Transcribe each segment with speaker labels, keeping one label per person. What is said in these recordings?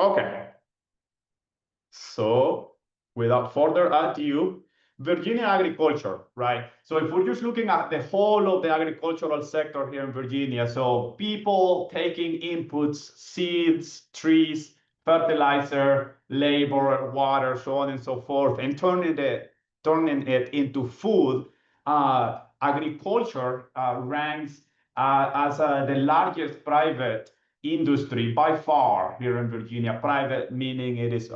Speaker 1: Okay. So without further ado, Virginia agriculture, right? So if we're just looking at the whole of the agricultural sector here in Virginia, so people taking inputs, seeds, trees, fertilizer, labor, water, so on and so forth, and turning it into food, agriculture ranks as the largest private industry by far here in Virginia. Private meaning it is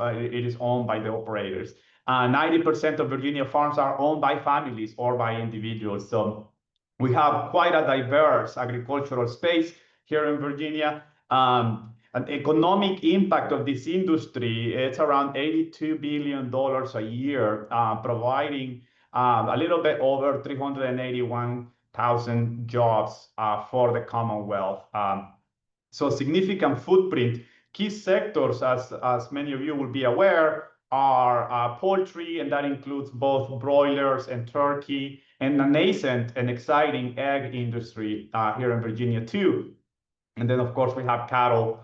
Speaker 1: owned by the operators. 90% of Virginia farms are owned by families or by individuals. So we have quite a diverse agricultural space here in Virginia. An economic impact of this industry, it's around $82 billion a year, providing a little bit over 381,000 jobs for the Commonwealth. So significant footprint. Key sectors, as many of you will be aware, are poultry, and that includes both broilers and turkey, and a nascent and exciting egg industry here in Virginia too. And then, of course, we have cattle.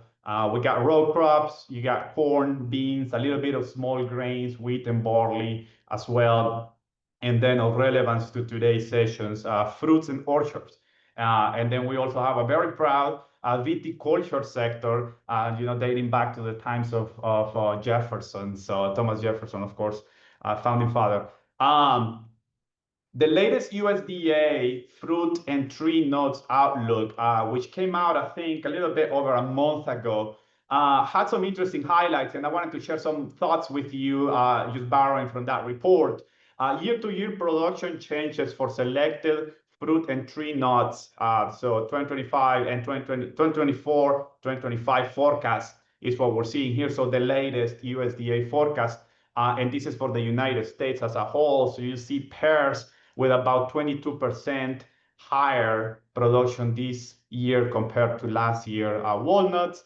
Speaker 1: We got row crops. You got corn, beans, a little bit of small grains, wheat and barley as well. And then of relevance to today's sessions, fruits and orchards. And then we also have a very proud viticulture sector, dating back to the times of Jefferson. So Thomas Jefferson, of course, founding father. The latest USDA fruit and tree nuts outlook, which came out, I think, a little bit over a month ago, had some interesting highlights, and I wanted to share some thoughts with you, just borrowing from that report. Year-to-year production changes for selected fruit and tree nuts. So 2025 and 2024, 2025 forecast is what we're seeing here. So the latest USDA forecast, and this is for the United States as a whole. So you see pears with about 22% higher production this year compared to last year. Walnuts,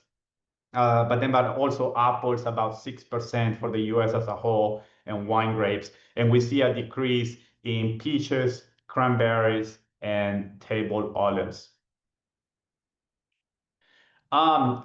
Speaker 1: but also apples, about 6% for the US as a whole, and wine grapes. And we see a decrease in peaches, cranberries, and table olives. Now,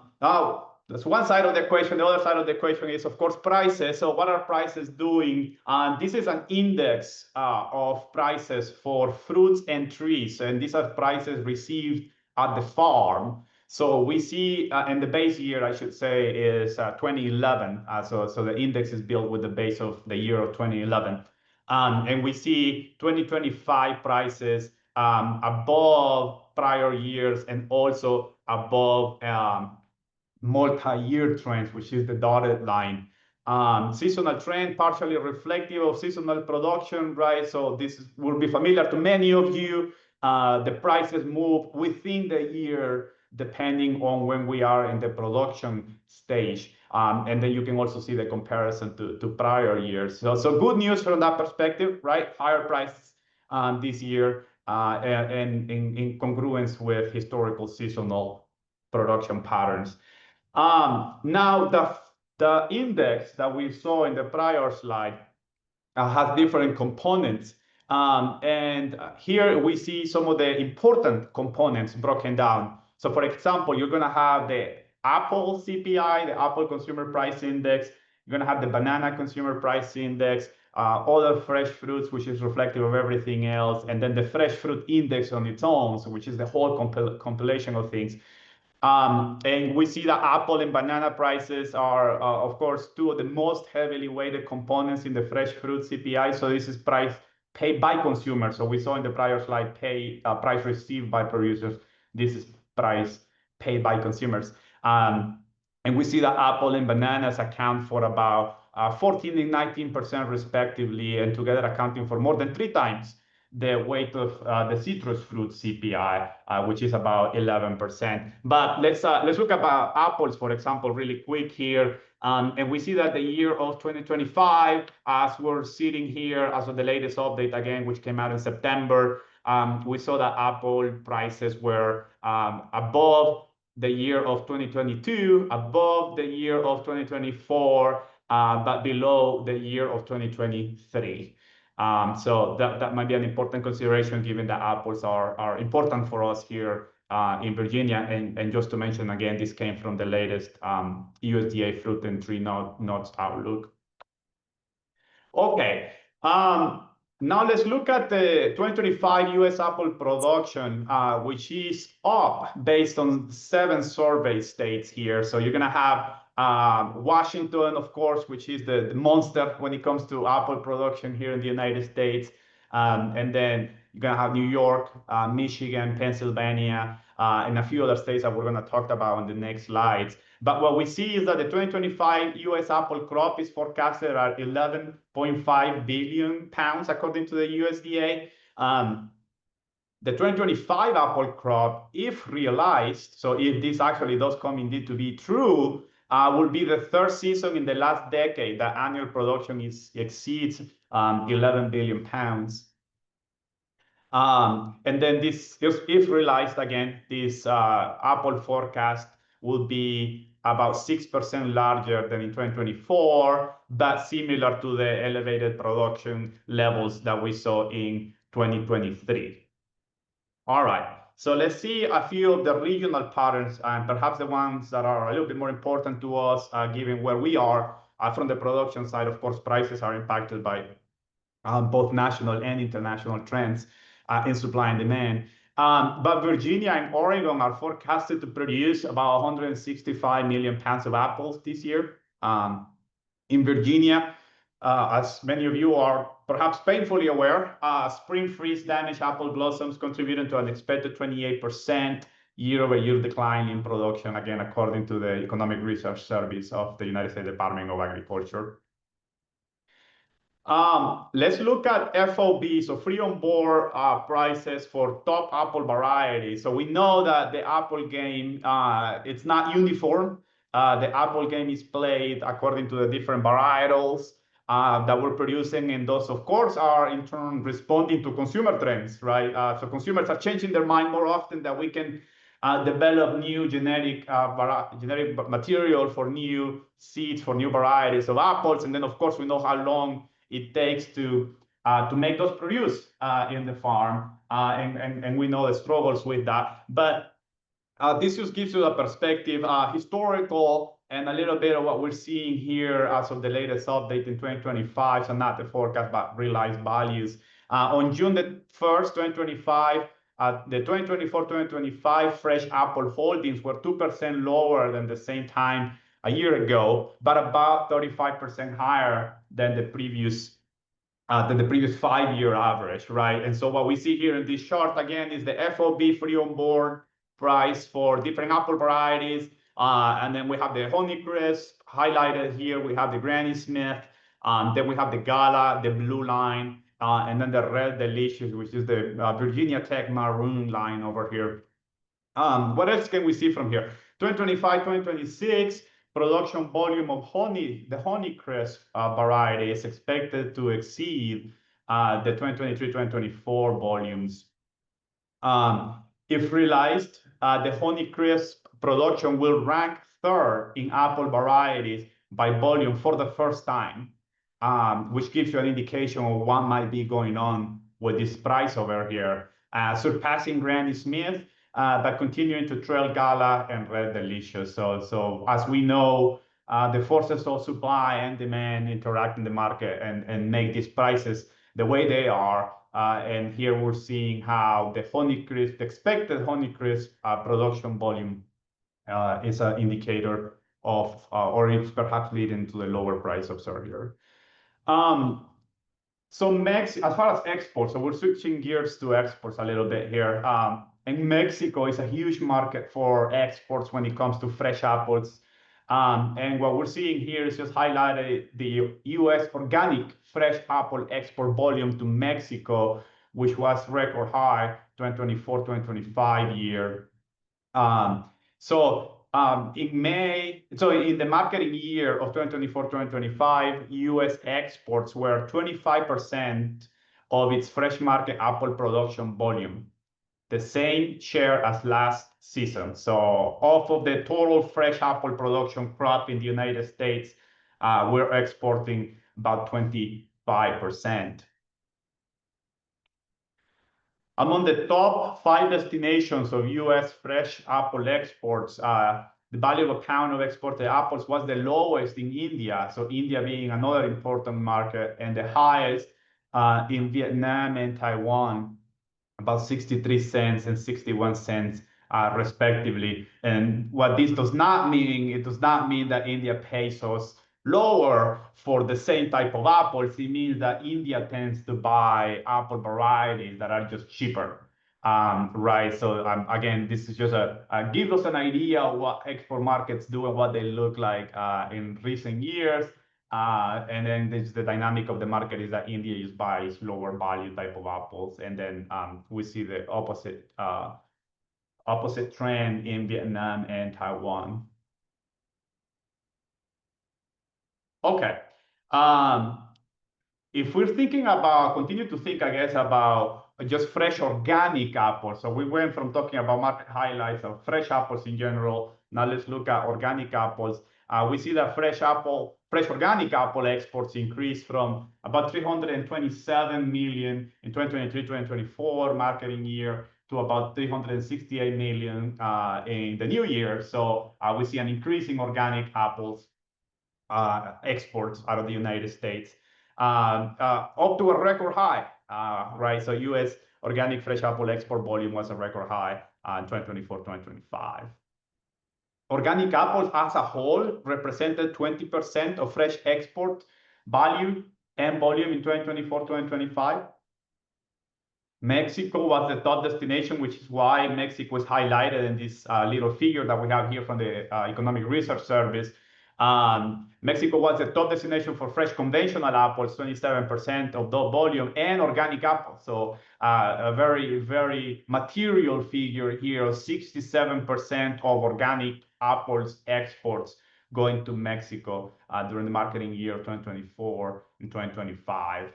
Speaker 1: that's one side of the equation. The other side of the equation is, of course, prices. So what are prices doing? This is an index of prices for fruits and trees. And these are prices received at the farm. So we see, and the base year, I should say, is 2011. So the index is built with the base of the year of 2011. And we see 2025 prices above prior years and also above multi-year trends, which is the dotted line. Seasonal trend, partially reflective of seasonal production, right? So this will be familiar to many of you. The prices move within the year, depending on when we are in the production stage. And then you can also see the comparison to prior years. So good news from that perspective, right? Higher prices this year and in congruence with historical seasonal production patterns. Now, the index that we saw in the prior slide has different components. And here we see some of the important components broken down. So for example, you're going to have the apple CPI, the Apple Consumer Price Index. You're going to have the banana Consumer Price Index, other fresh fruits, which is reflective of everything else, and then the fresh fruit index on its own, so which is the whole compilation of things. And we see that apple and banana prices are, of course, two of the most heavily weighted components in the fresh fruit CPI. So this is price paid by consumers. So we saw in the prior slide price received by producers. This is price paid by consumers. And we see that apple and bananas account for about 14 and 19% respectively, and together accounting for more than 3 times the weight of the citrus fruit CPI, which is about 11%. But let's look about apples, for example, really quick here. And we see that the year of 2025, as we're sitting here, as of the latest update again, which came out in September, we saw that apple prices were above the year of 2022, above the year of 2024, but below the year of 2023. So that might be an important consideration, given that apples are important for us here in Virginia. And just to mention again, this came from the latest USDA fruit and tree nuts outlook. Okay. Now let's look at the 2025 U.S. apple production, which is up based on 7 survey states here. So you're going to have Washington, of course, which is the monster when it comes to apple production here in the United States. And then you're going to have New York, Michigan, Pennsylvania, and a few other states that we're going to talk about in the next slides. But what we see is that the 2025 U.S. apple crop is forecasted at 11.5 billion pounds, according to the USDA. The 2025 apple crop, if realized, so if this actually does come indeed to be true, will be the 3rd season in the last decade that annual production exceeds 11 billion pounds. And then this, if realized again, this apple forecast will be about 6% larger than in 2024, but similar to the elevated production levels that we saw in 2023. All right, so let's see a few of the regional patterns and perhaps the ones that are a little bit more important to us, given where we are from the production side. Of course, prices are impacted by both national and international trends in supply and demand. But Virginia and Oregon are forecasted to produce about 165 million pounds of apples this year. In Virginia, as many of you are perhaps painfully aware, spring freeze damaged apple blossoms contributed to an expected 28% year-over-year decline in production, again, according to the Economic Research Service of the United States Department of Agriculture. Let's look at FOB, so free on board prices for top apple varieties. So we know that the apple game, it's not uniform. The apple game is played according to the different varietals that we're producing, and those, of course, are in turn responding to consumer trends, right? So consumers are changing their mind more often, that we can develop new genetic material for new seeds, for new varieties of apples. And then, of course, we know how long it takes to make those produce in the farm, and we know the struggles with that. But this just gives you a perspective, historical, and a little bit of what we're seeing here as of the latest update in 2025, so not the forecast, but realized values. On June the 1st, 2025, the 2024-2025 fresh apple holdings were 2% lower than the same time a year ago, but about 35% higher than the previous 5-year average, right? And so what we see here in this chart again is the FOB free on board price for different apple varieties, and then we have the Honeycrisp highlighted here. We have the Granny Smith, then we have the Gala, the blue line, and then the Red Delicious, which is the Virginia Tech maroon line over here. What else can we see from here? 2025-2026 production volume of the Honeycrisp variety is expected to exceed the 2023-2024 volumes. If realized, the Honeycrisp production will rank 3rd in apple varieties by volume for the first time, which gives you an indication of what might be going on with this price over here, surpassing Granny Smith, but continuing to trail Gala and Red Delicious. So as we know, the forces of supply and demand interact in the market and make these prices the way they are. And here we're seeing how the Honeycrisp, the expected Honeycrisp production volume is an indicator of, or it's perhaps leading to the lower price observed here. So as far as exports, so we're switching gears to exports a little bit here. And Mexico is a huge market for exports when it comes to fresh apples. And what we're seeing here is just highlighted the U.S. organic fresh apple export volume to Mexico, which was record high 2024-2025 year. In the marketing year of 2024-2025, U.S. exports were 25% of its fresh market apple production volume, the same share as last season. So off of the total fresh apple production crop in the United States, we're exporting about 25%. Among the top 5 destinations of U.S. fresh apple exports, the value of a pound of exported apples was the lowest in India. So India being another important market, and the highest in Vietnam and Taiwan, about 63 cents and 61 cents respectively. And what this does not mean, it does not mean that India pays us lower for the same type of apples. It means that India tends to buy apple varieties that are just cheaper. Right. So again, this is just gives us an idea of what export markets do and what they look like in recent years. And then the dynamic of the market is that India just buys lower value type of apples, and then we see the opposite trend in Vietnam and Taiwan. Okay. If we're thinking about, continue to think, I guess, about just fresh organic apples. So we went from talking about market highlights of fresh apples in general. Now let's look at organic apples. We see that fresh organic apple exports increased from about 327 million in 2023-2024 marketing year to about 368 million in the new year. So we see an increase in organic apples exports out of the United States, up to a record high, right? So U.S. organic fresh apple export volume was a record high in 2024-2025. Organic apples as a whole represented 20% of fresh export value and volume in 2024-2025. Mexico was the top destination, which is why Mexico is highlighted in this little figure that we have here from the Economic Research Service. Mexico was the top destination for fresh conventional apples, 27% of the volume, and organic apples. So a very, very material figure here of 67% of organic apples exports going to Mexico during the marketing year 2024 and 2025.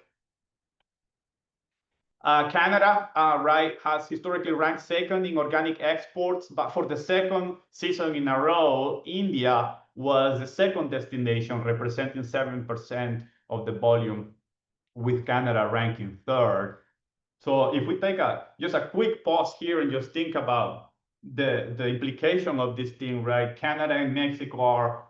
Speaker 1: Canada, right, has historically ranked second in organic exports, but for the second season in a row, India was the second destination, representing 7% of the volume, with Canada ranking third. So if we take just a quick pause here and just think about the implication of this thing, right? Canada and Mexico are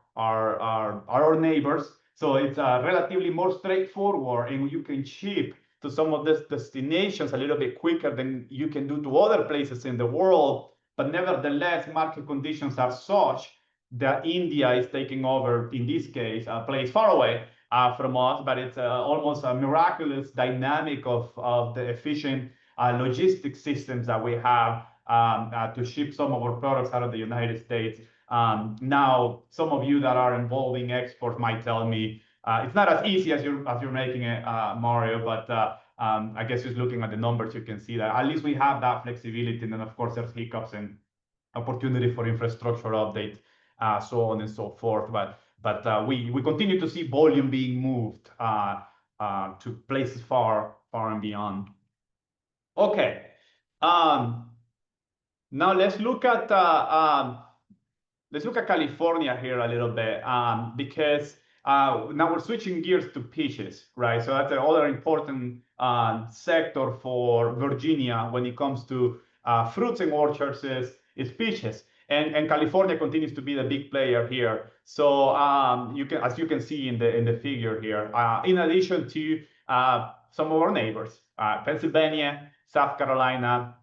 Speaker 1: our neighbors, so it's relatively more straightforward, and you can ship to some of these destinations a little bit quicker than you can do to other places in the world. But nevertheless, market conditions are such that India is taking over, in this case, a place far away from us, but it's almost a miraculous dynamic of the efficient logistics systems that we have to ship some of our products out of the United States. Now, some of you that are involved in exports might tell me it's not as easy as you're making it, Mario, but I guess just looking at the numbers, you can see that at least we have that flexibility. And then, of course, there's hiccups and opportunity for infrastructure updates, so on and so forth. But we continue to see volume being moved to places far and beyond. Okay. Now let's look at California here a little bit, because now we're switching gears to peaches, right? So that's another important sector for Virginia when it comes to fruits and orchards is peaches. And California continues to be the big player here. So as you can see in the figure here, in addition to some of our neighbors, Pennsylvania, South Carolina,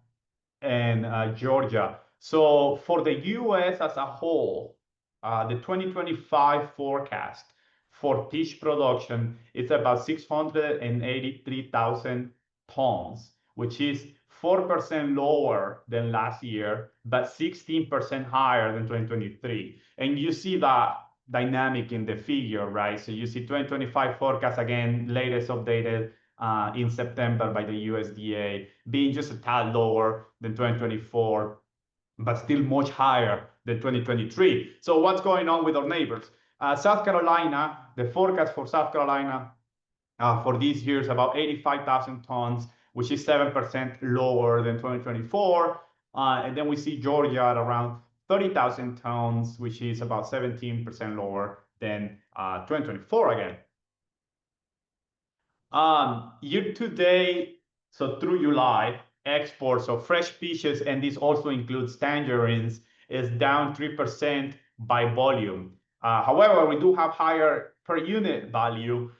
Speaker 1: and Georgia. So for the U.S. as a whole, the 2025 forecast for peach production is about 683,000 tons, which is 4% lower than last year, but 16% higher than 2023. And you see that dynamic in the figure, right? So you see 2025 forecast, again, latest updated in September by the USDA, being just a tad lower than 2024, but still much higher than 2023. So what's going on with our neighbors? South Carolina, the forecast for South Carolina for this year is about 85,000 tons, which is 7% lower than 2024. And then we see Georgia at around 30,000 tons, which is about 17% lower than 2024 again. Year to date, so through July, exports of fresh peaches, and this also includes tangerines, is down 3% by volume. However, we do have higher per unit value,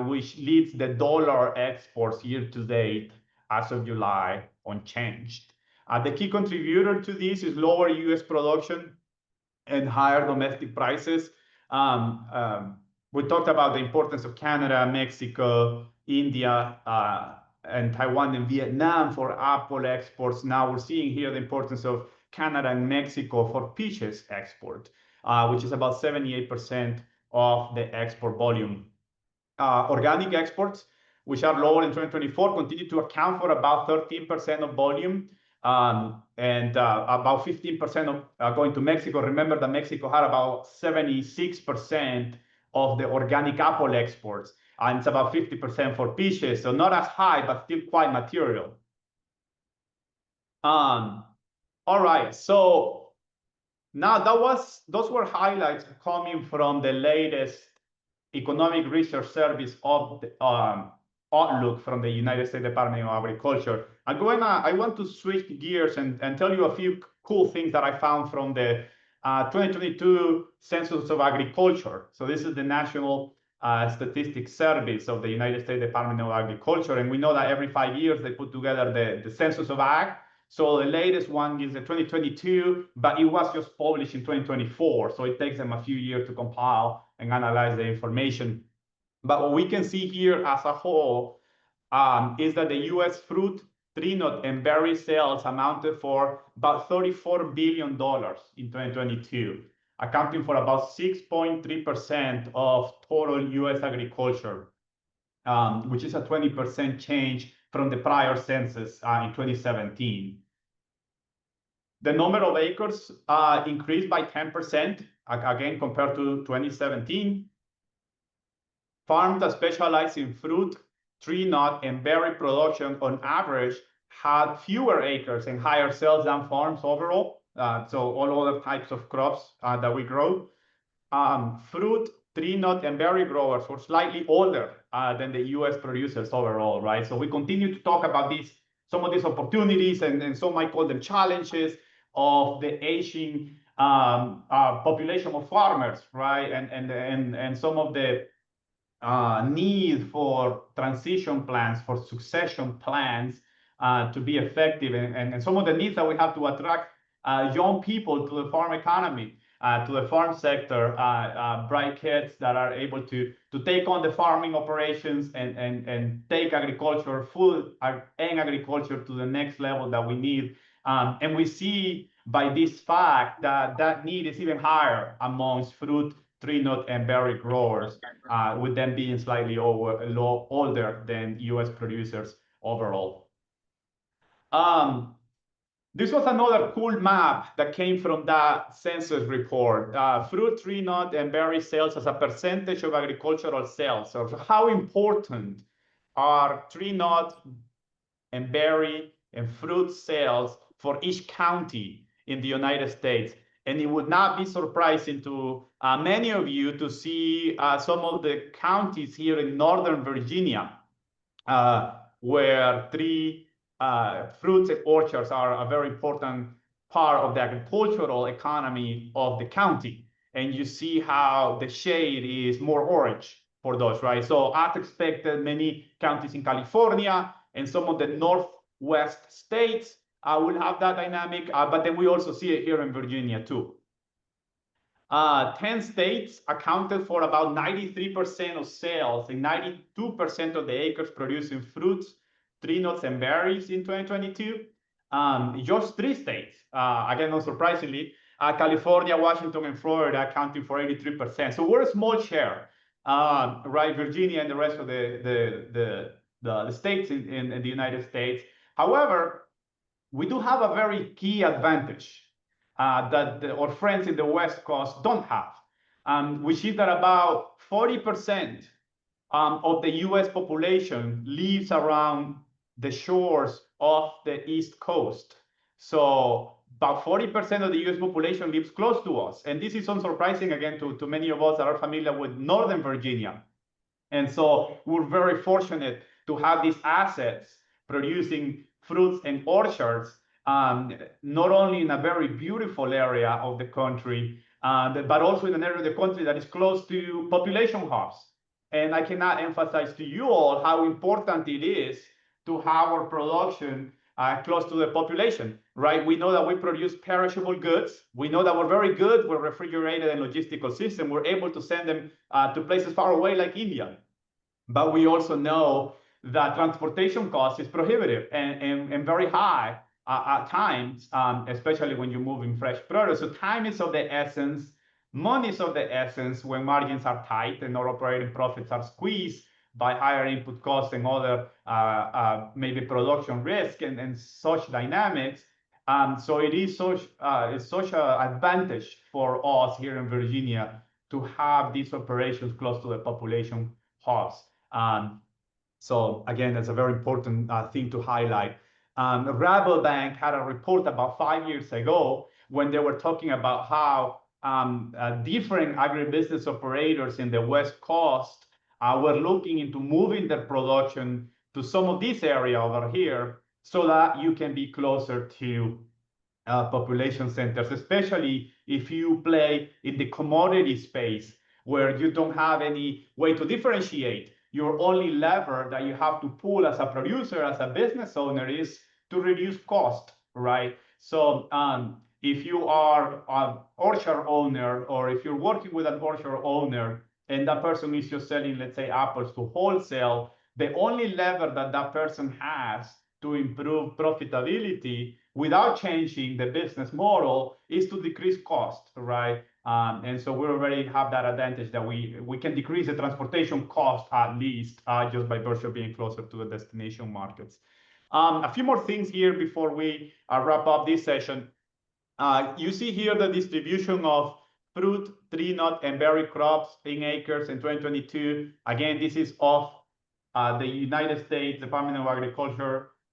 Speaker 1: which leads the dollar exports year to date as of July unchanged. The key contributor to this is lower U.S. production and higher domestic prices. We talked about the importance of Canada, Mexico, India, and Taiwan and Vietnam for apple exports. Now we're seeing here the importance of Canada and Mexico for peaches export, which is about 78% of the export volume. Organic exports, which are lower in 2024, continue to account for about 13% of volume, and about 15% of going to Mexico. Remember that Mexico had about 76% of the organic apple exports, and it's about 50% for peaches, so not as high, but still quite material. All right, so now those were highlights coming from the latest Economic Research Service of the outlook from the United States Department of Agriculture. I want to switch gears and tell you a few cool things that I found from the 2022 Census of Agriculture. So this is the National Statistics Service of the United States Department of Agriculture, and we know that every 5 years they put together the Census of Ag. So the latest one is the 2022, but it was just published in 2024. So it takes them a few years to compile and analyze the information. But what we can see here as a whole is that the U.S. fruit, tree nut, and berry sales amounted for about $34 billion in 2022, accounting for about 6.3% of total U.S. agriculture, which is a 20% change from the prior census in 2017. The number of acres increased by 10%, again, compared to 2017. Farms that specialize in fruit, tree nut, and berry production on average had fewer acres and higher sales than farms overall. So all other types of crops that we grow. Fruit, tree nut, and berry growers were slightly older than the U.S. producers overall, right? So we continue to talk about some of these opportunities, and some might call them challenges of the aging population of farmers, right? And some of the need for transition plans, for succession plans to be effective, and some of the needs that we have to attract young people to the farm economy, to the farm sector, bright kids that are able to take on the farming operations and take agriculture, food and agriculture to the next level that we need. And we see by this fact that that need is even higher amongst fruit, tree nut, and berry growers, with them being slightly older than U.S. producers overall. This was another cool map that came from that census report. Fruit, tree nut, and berry sales as a percentage of agricultural sales. So how important are tree nut and berry and fruit sales for each county in the United States? And it would not be surprising to many of you to see some of the counties here in Northern Virginia, where fruits and orchards are a very important part of the agricultural economy of the county. And you see how the shade is more orange for those, right? So as expected, many counties in California and some of the Northwest states will have that dynamic, but then we also see it here in Virginia too. 10 states accounted for about 93% of sales and 92% of the acres producing fruits, tree nuts, and berries in 2022. Just 3 states, again, not surprisingly, California, Washington, and Florida accounting for 83%. So we're a small share, right? Virginia and the rest of the states in the United States. However, we do have a very key advantage that our friends in the West Coast don't have, which is that about 40% of the US population lives around the shores of the East Coast. So about 40% of the US population lives close to us. And this is unsurprising, again, to many of us that are familiar with Northern Virginia. And so we're very fortunate to have these assets producing fruits and orchards, not only in a very beautiful area of the country, but also in an area of the country that is close to population hubs. And I cannot emphasize to you all how important it is to have our production close to the population, right? We know that we produce perishable goods. We know that we're very good with refrigerated and logistical system. We're able to send them to places far away like India. But we also know that transportation cost is prohibitive and very high at times, especially when you're moving fresh produce. So time is of the essence, money is of the essence when margins are tight and our operating profits are squeezed by higher input costs and other maybe production risk and such dynamics. So it is such an advantage for us here in Virginia to have these operations close to the population hubs. So again, that's a very important thing to highlight. Rabobank had a report about 5 years ago when they were talking about how different agribusiness operators in the West Coast were looking into moving their production to some of this area over here so that you can be closer to population centers, especially if you play in the commodity space where you don't have any way to differentiate. Your only lever that you have to pull as a producer, as a business owner, is to reduce cost, right? So if you are an orchard owner, or if you're working with an orchard owner and that person is just selling, let's say, apples to wholesale, the only lever that that person has to improve profitability without changing the business model is to decrease cost, right? And so we already have that advantage that we can decrease the transportation cost at least just by virtue of being closer to the destination markets. A few more things here before we wrap up this session. You see here the distribution of fruit, tree nut, and berry crops in acres in 2022. Again, this is of the United States Department of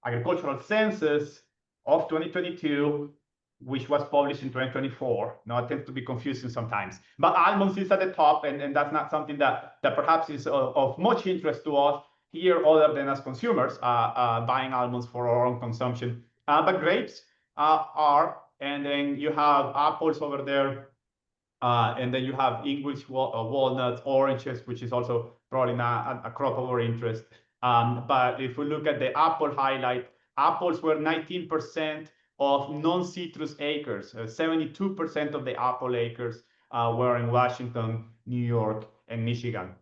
Speaker 1: Agricultural Census of 2022, which was published in 2024. Now, it tends to be confusing sometimes. But almonds is at the top, and that's not something that perhaps is of much interest to us here other than as consumers buying almonds for our own consumption. But grapes are, and then you have apples over there, and then you have English walnuts, oranges, which is also probably not a crop of our interest. But if we look at the apple highlight, apples were 19% of non-citrus acres. 72% of the apple acres were in Washington, New York, and Michigan.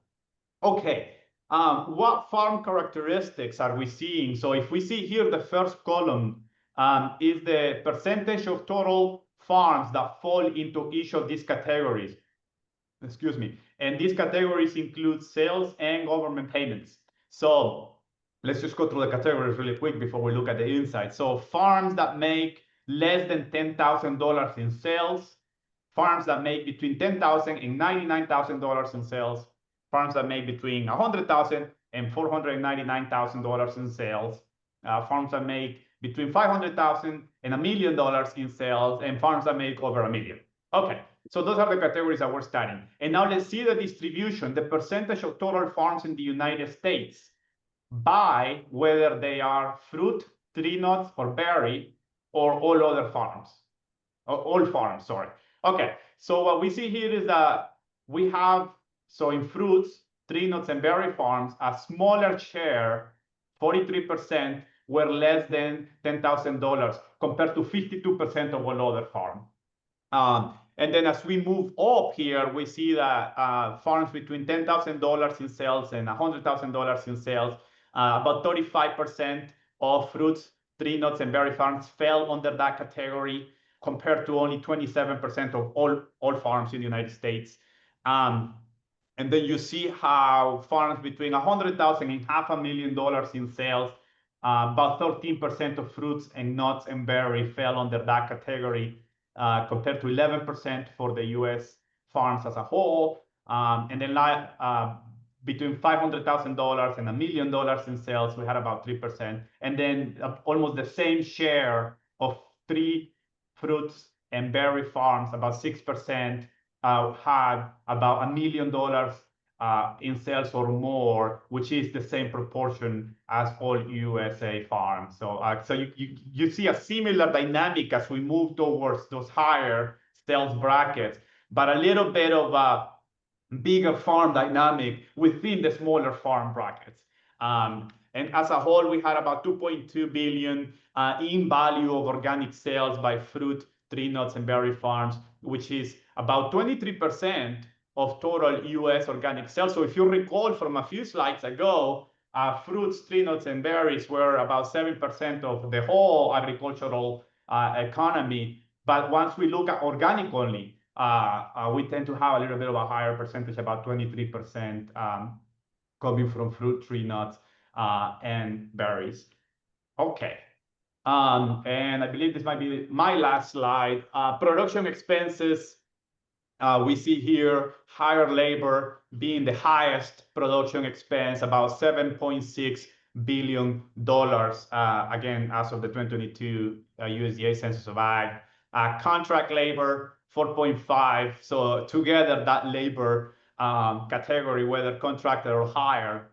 Speaker 1: Okay, what farm characteristics are we seeing? So if we see here, the first column is the percentage of total farms that fall into each of these categories. Excuse me. And these categories include sales and government payments. So let's just go through the categories really quick before we look at the inside. So farms that make less than $10,000 in sales, farms that make between $10,000 and $99,000 in sales, farms that make between $100,000 and $499,000 in sales, farms that make between $500,000 and $1 million in sales, and farms that make over $1 million. Okay, so those are the categories that we're studying. And now let's see the distribution, the percentage of total farms in the United States by whether they are fruit, tree nuts, or berry, or all other farms. All farms, sorry. Okay, so what we see here is that we have, so in fruits, tree nuts, and berry farms, a smaller share, 43%, were less than $10,000 compared to 52% of all other farms. And then as we move up here, we see that farms between $10,000 in sales and $100,000 in sales, about 35% of fruits, tree nuts, and berry farms fell under that category compared to only 27% of all farms in the United States. And then you see how farms between $100,000 and $500,000 in sales, about 13% of fruits and nuts and berry fell under that category, compared to 11% for the US farms as a whole. And then between $500,000 and $1 million in sales, we had about 3%. And then almost the same share of tree, fruits, and berry farms, about 6%, had about $1 million in sales or more, which is the same proportion as all USA farms. So you see a similar dynamic as we move towards those higher sales brackets, but a little bit of a bigger farm dynamic within the smaller farm brackets. And as a whole, we had about 2.2 billion in value of organic sales by fruit, tree nuts, and berry farms, which is about 23% of total US organic sales. So if you recall from a few slides ago, fruits, tree nuts, and berries were about 7% of the whole agricultural economy. But once we look at organic only, we tend to have a little bit of a higher percentage, about 23% coming from fruit, tree nuts, and berries. Okay. And I believe this might be my last slide. Production expenses. We see here higher labor being the highest production expense, about $7.6 billion, again, as of the 2022 USDA Census of Ag. Contract labor, 4.5. So together, that labor category, whether contracted or hire,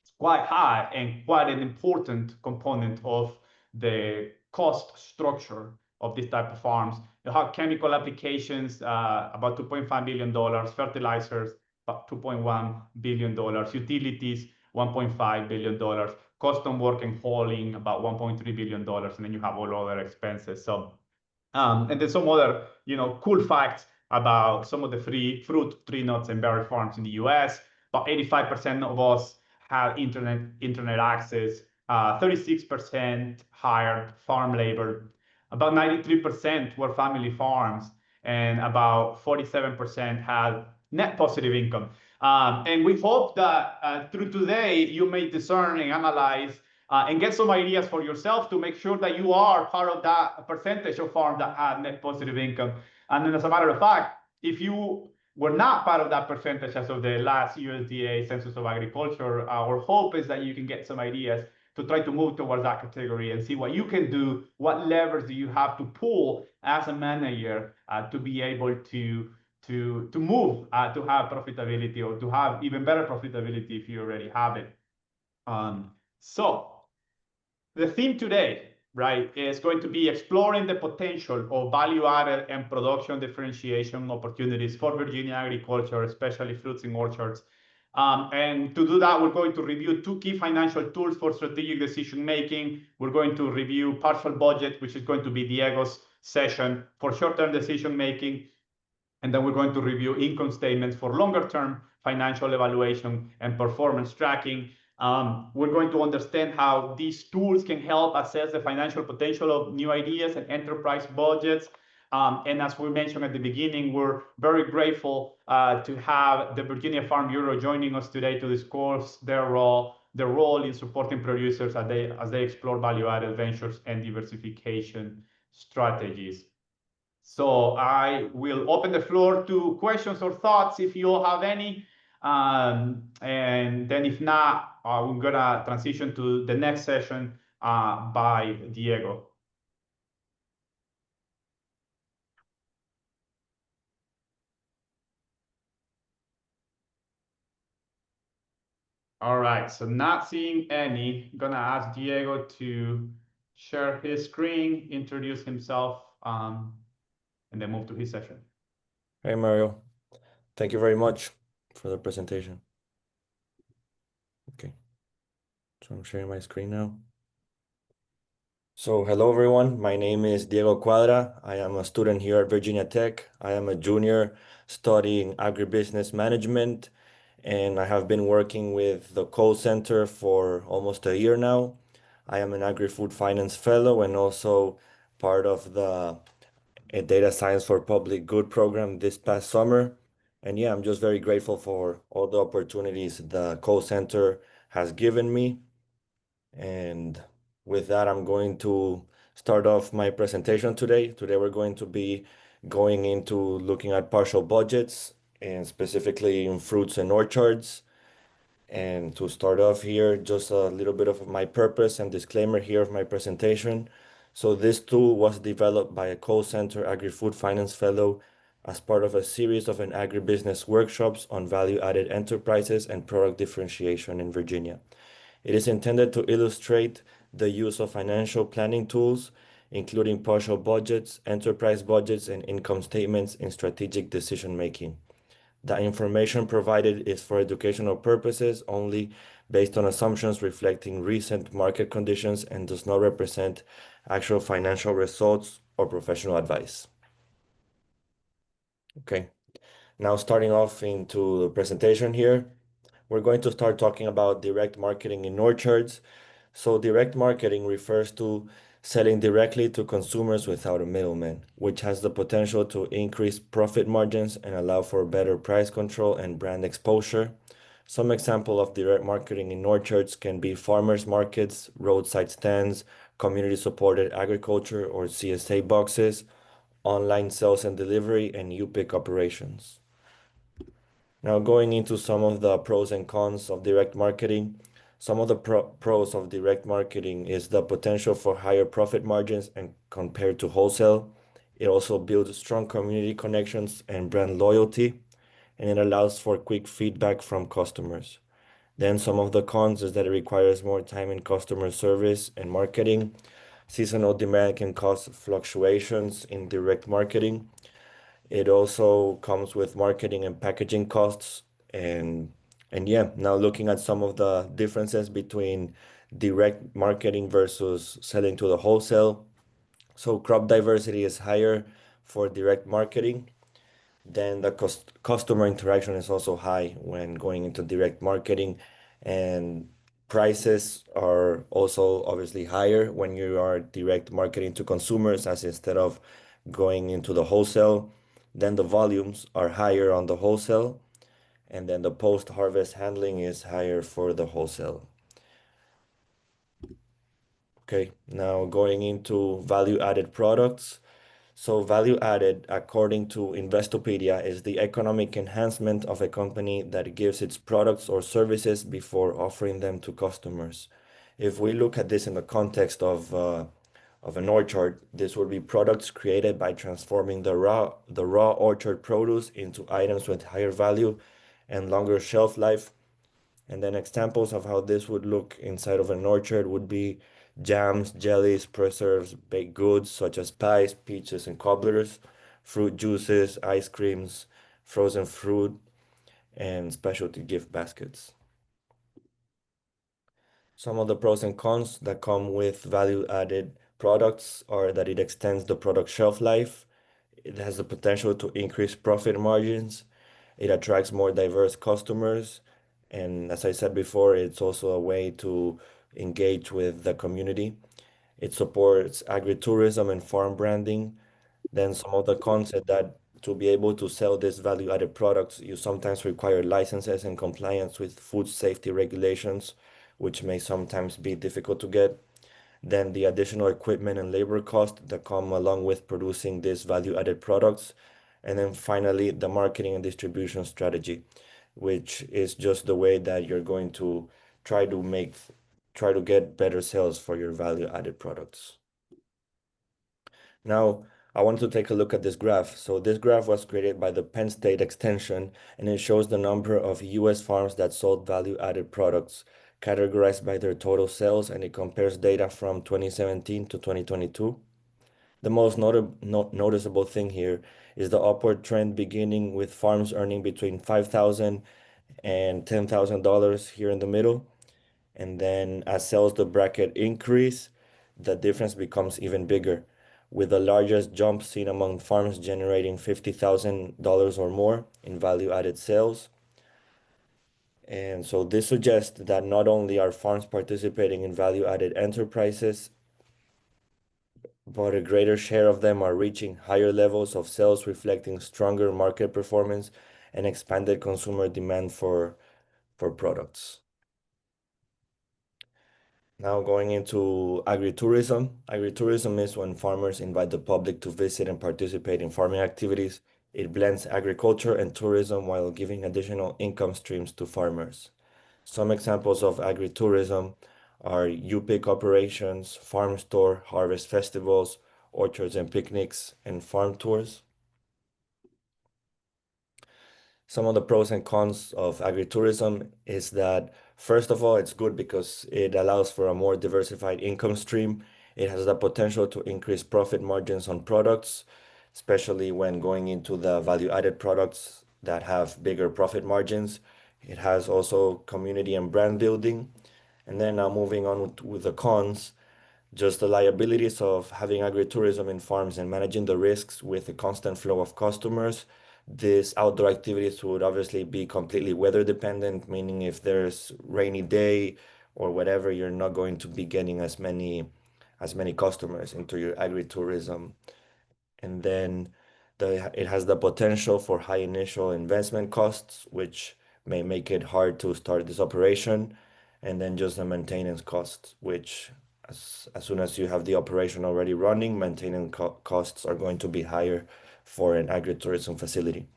Speaker 1: is quite high and quite an important component of the cost structure of this type of farms. You have chemical applications, about $2.5 billion, fertilizers, about $2.1 billion, utilities, $1.5 billion, custom work and hauling, about $1.3 billion, and then you have all other expenses. So, and then some other, cool facts about some of the fruit, tree nuts, and berry farms in the US. About 85% of us have internet access, 36% hired farm labor, about 93% were family farms, and about 47% had net positive income. And we hope that through today, you may discern and analyze and get some ideas for yourself to make sure that you are part of that percentage of farms that had net positive income. And then as a matter of fact, if you were not part of that percentage as of the last USDA Census of Agriculture, our hope is that you can get some ideas to try to move towards that category and see what you can do, what levers do you have to pull as a manager to be able to move to have profitability, or to have even better profitability if you already have it. So the theme today, right, is going to be exploring the potential of value-added and production differentiation opportunities for Virginia agriculture, especially fruits and orchards. And to do that, we're going to review two key financial tools for strategic decision-making. We're going to review partial budget, which is going to be Diego's session for short-term decision-making. And then we're going to review income statements for longer-term financial evaluation and performance tracking. We're going to understand how these tools can help assess the financial potential of new ideas and enterprise budgets. And as we mentioned at the beginning, we're very grateful to have the Virginia Farm Bureau joining us today to discuss their role in supporting producers as they explore value-added ventures and diversification strategies. So I will open the floor to questions or thoughts if you all have any. And then if not, we're gonna transition to the next session by Diego. All right, so not seeing any, I'm gonna ask Diego to share his screen, introduce himself, and then move to his session.
Speaker 2: Hey, Mario. Thank you very much for the presentation. Okay, so I'm sharing my screen now. So hello, everyone. My name is Diego Cuadra. I am a student here at Virginia Tech. I am a junior studying agribusiness management, and I have been working with the call center for almost a year now. I am an agri-food finance fellow and also part of the data science for public good program this past summer. And yeah, I'm just very grateful for all the opportunities the call center has given me. And with that, I'm going to start off my presentation today. Today, we're going to be going into looking at partial budgets and specifically in fruits and orchards. And to start off here, just a little bit of my purpose and disclaimer here of my presentation. So this tool was developed by a call center agri-food finance fellow as part of a series of an agribusiness workshops on value-added enterprises and product differentiation in Virginia. It is intended to illustrate the use of financial planning tools, including partial budgets, enterprise budgets, and income statements in strategic decision making. The information provided is for educational purposes only, based on assumptions reflecting recent market conditions, and does not represent actual financial results or professional advice. Okay, now starting off into the presentation here, we're going to start talking about direct marketing in orchards. So direct marketing refers to selling directly to consumers without a middleman, which has the potential to increase profit margins and allow for better price control and brand exposure. Some example of direct marketing in orchards can be farmers markets, roadside stands, community supported agriculture or CSA boxes, online sales and delivery, and U-Pick operations. Now, going into some of the pros and cons of direct marketing, some of the pros of direct marketing is the potential for higher profit margins and compared to wholesale. It also builds strong community connections and brand loyalty, and it allows for quick feedback from customers. Then some of the cons is that it requires more time in customer service and marketing. Seasonal demand can cause fluctuations in direct marketing. It also comes with marketing and packaging costs. And yeah, now looking at some of the differences between direct marketing versus selling to the wholesale. So crop diversity is higher for direct marketing. Then the customer interaction is also high when going into direct marketing, and prices are also obviously higher when you are direct marketing to consumers as instead of going into the wholesale. Then the volumes are higher on the wholesale, and then the post-harvest handling is higher for the wholesale. Okay, now going into value-added products. So value added, according to Investopedia, is the economic enhancement of a company that gives its products or services before offering them to customers. If we look at this in the context of an orchard, this would be products created by transforming the raw orchard produce into items with higher value and longer shelf life. And then examples of how this would look inside of an orchard would be jams, jellies, preserves, baked goods such as pies, peaches, and cobblers, fruit juices, ice creams, frozen fruit, and specialty gift baskets. Some of the pros and cons that come with value-added products are that it extends the product shelf life, it has the potential to increase profit margins, it attracts more diverse customers, and as I said before, it's also a way to engage with the community. It supports agritourism and farm branding. Then some of the concept that to be able to sell these value-added products, you sometimes require licenses and compliance with food safety regulations, which may sometimes be difficult to get. Then the additional equipment and labor costs that come along with producing these value-added products. And then finally, the marketing and distribution strategy, which is just the way that you're going to try to make, try to get better sales for your value-added products. Now, I want to take a look at this graph. So this graph was created by the Penn State Extension, and it shows the number of US farms that sold value-added products categorized by their total sales, and it compares data from 2017 to 2022. The most noticeable thing here is the upward trend beginning with farms earning between $5,000 and $10,000 here in the middle. And then as sales the bracket increase, the difference becomes even bigger, with the largest jump seen among farms generating $50,000 or more in value-added sales. And so this suggests that not only are farms participating in value-added enterprises, but a greater share of them are reaching higher levels of sales, reflecting stronger market performance and expanded consumer demand for products. Now going into agritourism. Agritourism is when farmers invite the public to visit and participate in farming activities. It blends agriculture and tourism while giving additional income streams to farmers. Some examples of agritourism are U-Pick operations, farm store, harvest festivals, orchards and picnics, and farm tours. Some of the pros and cons of agritourism is that, first of all, it's good because it allows for a more diversified income stream. It has the potential to increase profit margins on products, especially when going into the value-added products that have bigger profit margins. It has also community and brand building. And then now moving on with the cons, just the liabilities of having agritourism in farms and managing the risks with a constant flow of customers. These outdoor activities would obviously be completely weather dependent, meaning if there's rainy day or whatever, you're not going to be getting as many customers into your agritourism. And then it has the potential for high initial investment costs, which may make it hard to start this operation. And then just the maintenance costs, which as soon as you have the operation already running, maintenance costs are going to be higher for an agritourism facility.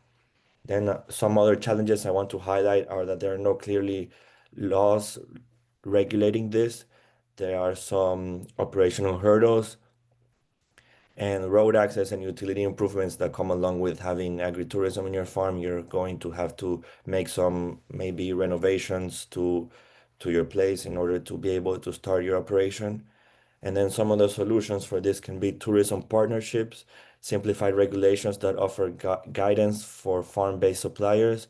Speaker 2: Then some other challenges I want to highlight are that there are no clearly laws regulating this. There are some operational hurdles and road access and utility improvements that come along with having agritourism in your farm. You're going to have to make some maybe renovations to your place in order to be able to start your operation. And then some of the solutions for this can be tourism partnerships, simplified regulations that offer guidance for farm-based suppliers,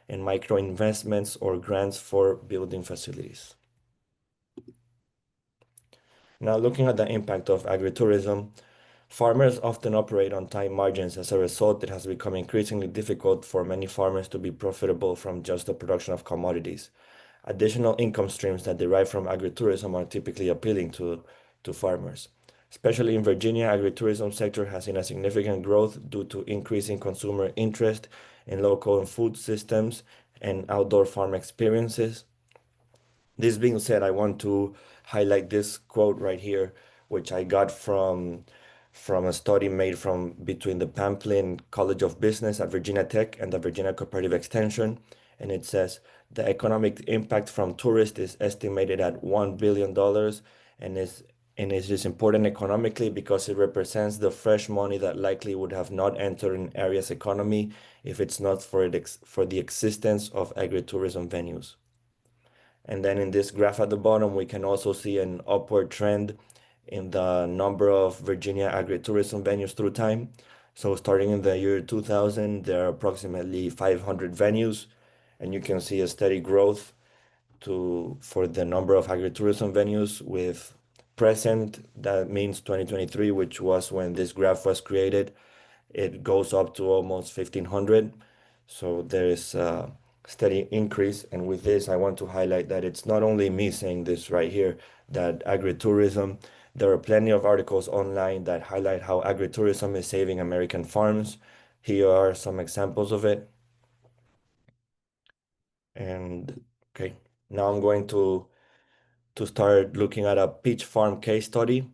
Speaker 2: and micro investments or grants for building facilities. Now, looking at the impact of agritourism, farmers often operate on tight margins. As a result, it has become increasingly difficult for many farmers to be profitable from just the production of commodities. Additional income streams that derive from agritourism are typically appealing to farmers. Especially in Virginia, agritourism sector has seen a significant growth due to increasing consumer interest in local food systems and outdoor farm experiences. This being said, I want to highlight this quote right here, which I got from a study made from between the Pamplin College of Business at Virginia Tech and the Virginia Cooperative Extension. And it says the economic impact from tourists is estimated at $1 billion and is just important economically because it represents the fresh money that likely would have not entered an area's economy if it's not for the existence of agritourism venues. And then in this graph at the bottom, we can also see an upward trend in the number of Virginia agritourism venues through time. So starting in the year 2000, there are approximately 500 venues, and you can see a steady growth for the number of agritourism venues with present, that means 2023, which was when this graph was created. It goes up to almost 1,500. So there is a steady increase. And with this, I want to highlight that it's not only me saying this right here, that agritourism, there are plenty of articles online that highlight how agritourism is saving American farms. Here are some examples of it. And okay, now I'm going to start looking at a peach farm case study.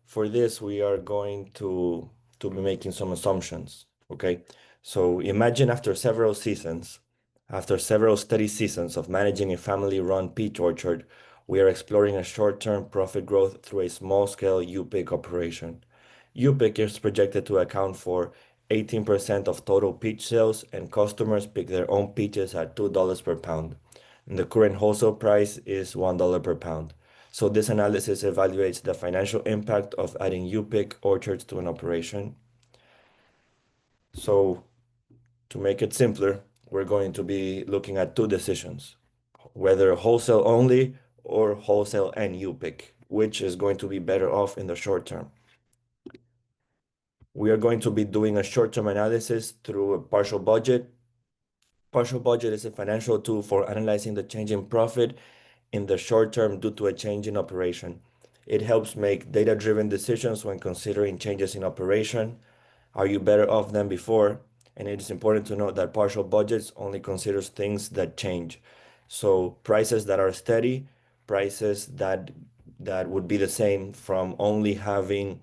Speaker 2: For this, we are going to be making some assumptions. Okay, so imagine after several steady seasons of managing a family-run peach orchard, we are exploring a short-term profit growth through a small-scale U-pick operation. U-pick is projected to account for 18% of total peach sales, and customers pick their own peaches at $2 per pound. And the current wholesale price is $1 per pound. So this analysis evaluates the financial impact of adding U-pick orchards to an operation. So to make it simpler, we're going to be looking at two decisions, whether wholesale only or wholesale and U-pick, which is going to be better off in the short term. We are going to be doing a short-term analysis through a partial budget. Partial budget is a financial tool for analyzing the change in profit in the short term due to a change in operation. It helps make data-driven decisions when considering changes in operation. Are you better off than before? And it is important to note that partial budgets only considers things that change. So prices that are steady, prices that would be the same from only having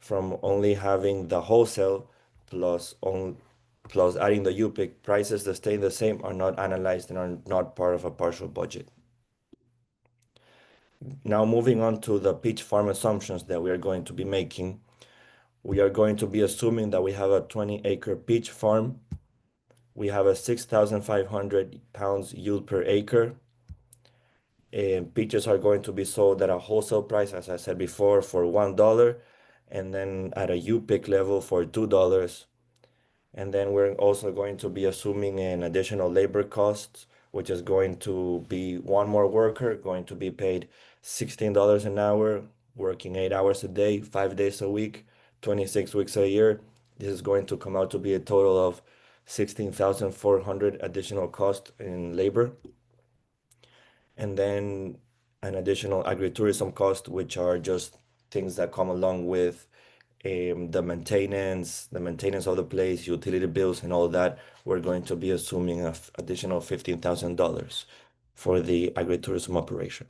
Speaker 2: the wholesale plus adding the U-pick, prices that stay the same are not analyzed and are not part of a partial budget. Now moving on to the peach farm assumptions that we are going to be making. We are going to be assuming that we have a 20-acre peach farm we have a 6,500 pounds yield per acre. And peaches are going to be sold at a wholesale price, as I said before, for $1, and then at a U-pick level for $2. And then we're also going to be assuming an additional labor cost, which is going to be one more worker going to be paid $16 an hour, working 8 hours a day, 5 days a week, 26 weeks a year. This is going to come out to be a total of 16,400 additional cost in labor. And then an additional agritourism cost, which are just things that come along with the maintenance of the place, utility bills, and all that. We're going to be assuming an additional $15,000 for the agritourism operation.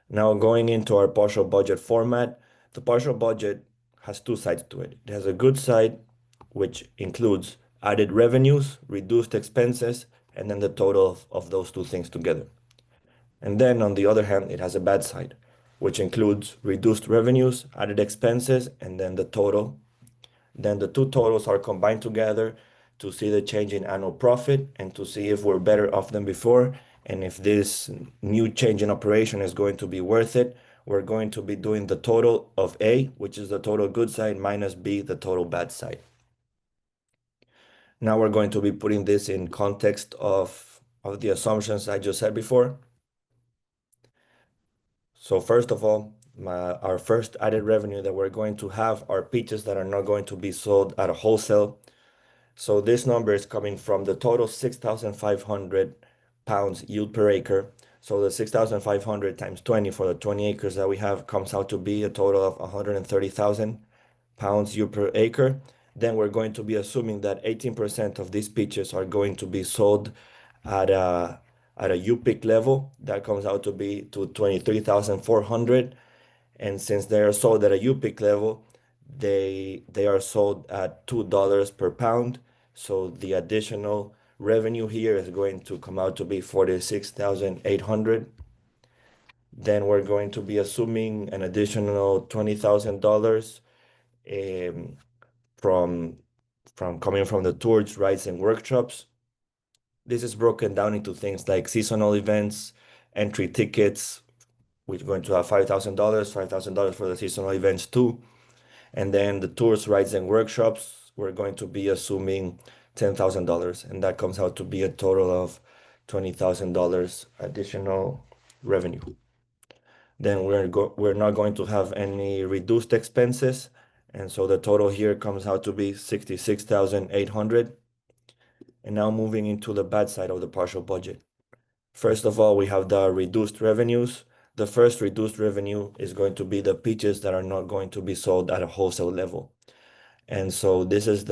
Speaker 2: Now going into our partial budget format, the partial budget has two sides to it. It has a good side, which includes added revenues, reduced expenses, and then the total of those two things together. And then on the other hand, it has a bad side, which includes reduced revenues, added expenses, and then the total. Then the two totals are combined together to see the change in annual profit and to see if we're better off than before. And if this new change in operation is going to be worth it, we're going to be doing the total of A, which is the total good side, minus B, the total bad side. Now we're going to be putting this in context of the assumptions I just said before. So first of all, our first added revenue that we're going to have are peaches that are not going to be sold at a wholesale. So this number is coming from the total 6,500 pounds yield per acre. So the 6,500 times 20 for the 20 acres that we have comes out to be a total of 130,000 pounds yield per acre. Then we're going to be assuming that 18% of these peaches are going to be sold at a U-pick level. That comes out to be to 23,400. And since they are sold at a U-pick level, they are sold at $2 per pound. So the additional revenue here is going to come out to be 46,800. Then we're going to be assuming an additional $20,000 um, from coming from the tours, rides, and workshops. This is broken down into things like seasonal events, entry tickets, which are going to have $5,000 for the seasonal events too. And then the tours, rides, and workshops, we're going to be assuming $10,000. And that comes out to be a total of $20,000 additional revenue. Then we're not going to have any reduced expenses. And so the total here comes out to be 66,800. And now moving into the bad side of the partial budget. First of all, we have the reduced revenues. The first reduced revenue is going to be the peaches that are not going to be sold at a wholesale level. And so this is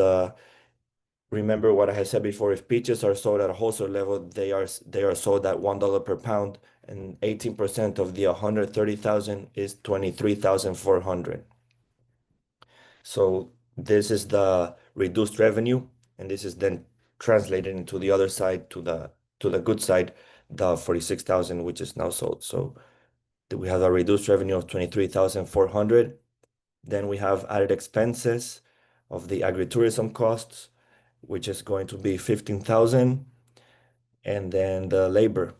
Speaker 2: remember what I had said before, if peaches are sold at a wholesale level, they are sold at $1 per pound, and 18% of the 130,000 is 23,400. So this is the reduced revenue, and this is then translated into the other side to the good side, the 46,000, which is now sold. So we have a reduced revenue of 23,400. Then we have added expenses of the agritourism costs, which is going to be 15,000. And then the labor.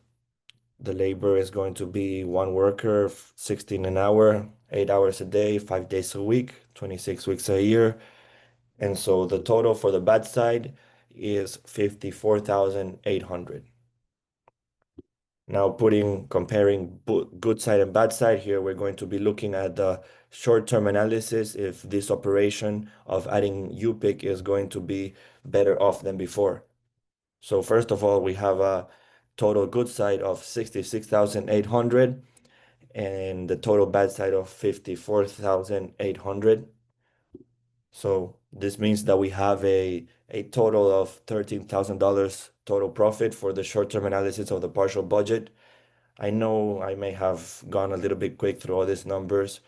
Speaker 2: The labor is going to be one worker, 16 an hour, 8 hours a day, 5 days a week, 26 weeks a year. And so the total for the bad side is 54,800. Now comparing good side and bad side here, we're going to be looking at the short-term analysis if this operation of adding U-pick is going to be better off than before. So first of all, we have a total good side of 66,800 and the total bad side of 54,800. So this means that we have a total of $13,000 total profit for the short-term analysis of the partial budget. I know I may have gone a little bit quick through all these numbers,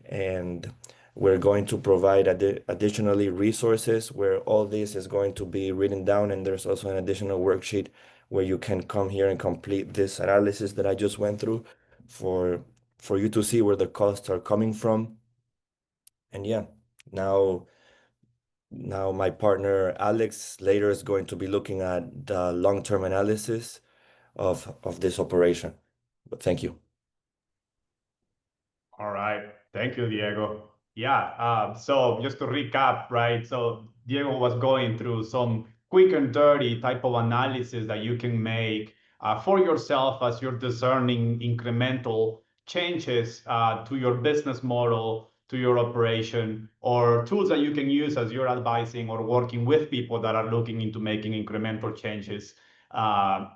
Speaker 2: and we're going to provide additionally resources where all this is going to be written down, and there's also an additional worksheet where you can come here and complete this analysis that I just went through for you to see where the costs are coming from. And yeah, now Now my partner Alex later is going to be looking at the long-term analysis of this operation. But thank you.
Speaker 1: All right. Thank you, Diego. Yeah. So just to recap, right? So Diego was going through some quick and dirty type of analysis that you can make for yourself as you're discerning incremental changes to your business model, to your operation, or tools that you can use as you're advising or working with people that are looking into making incremental changes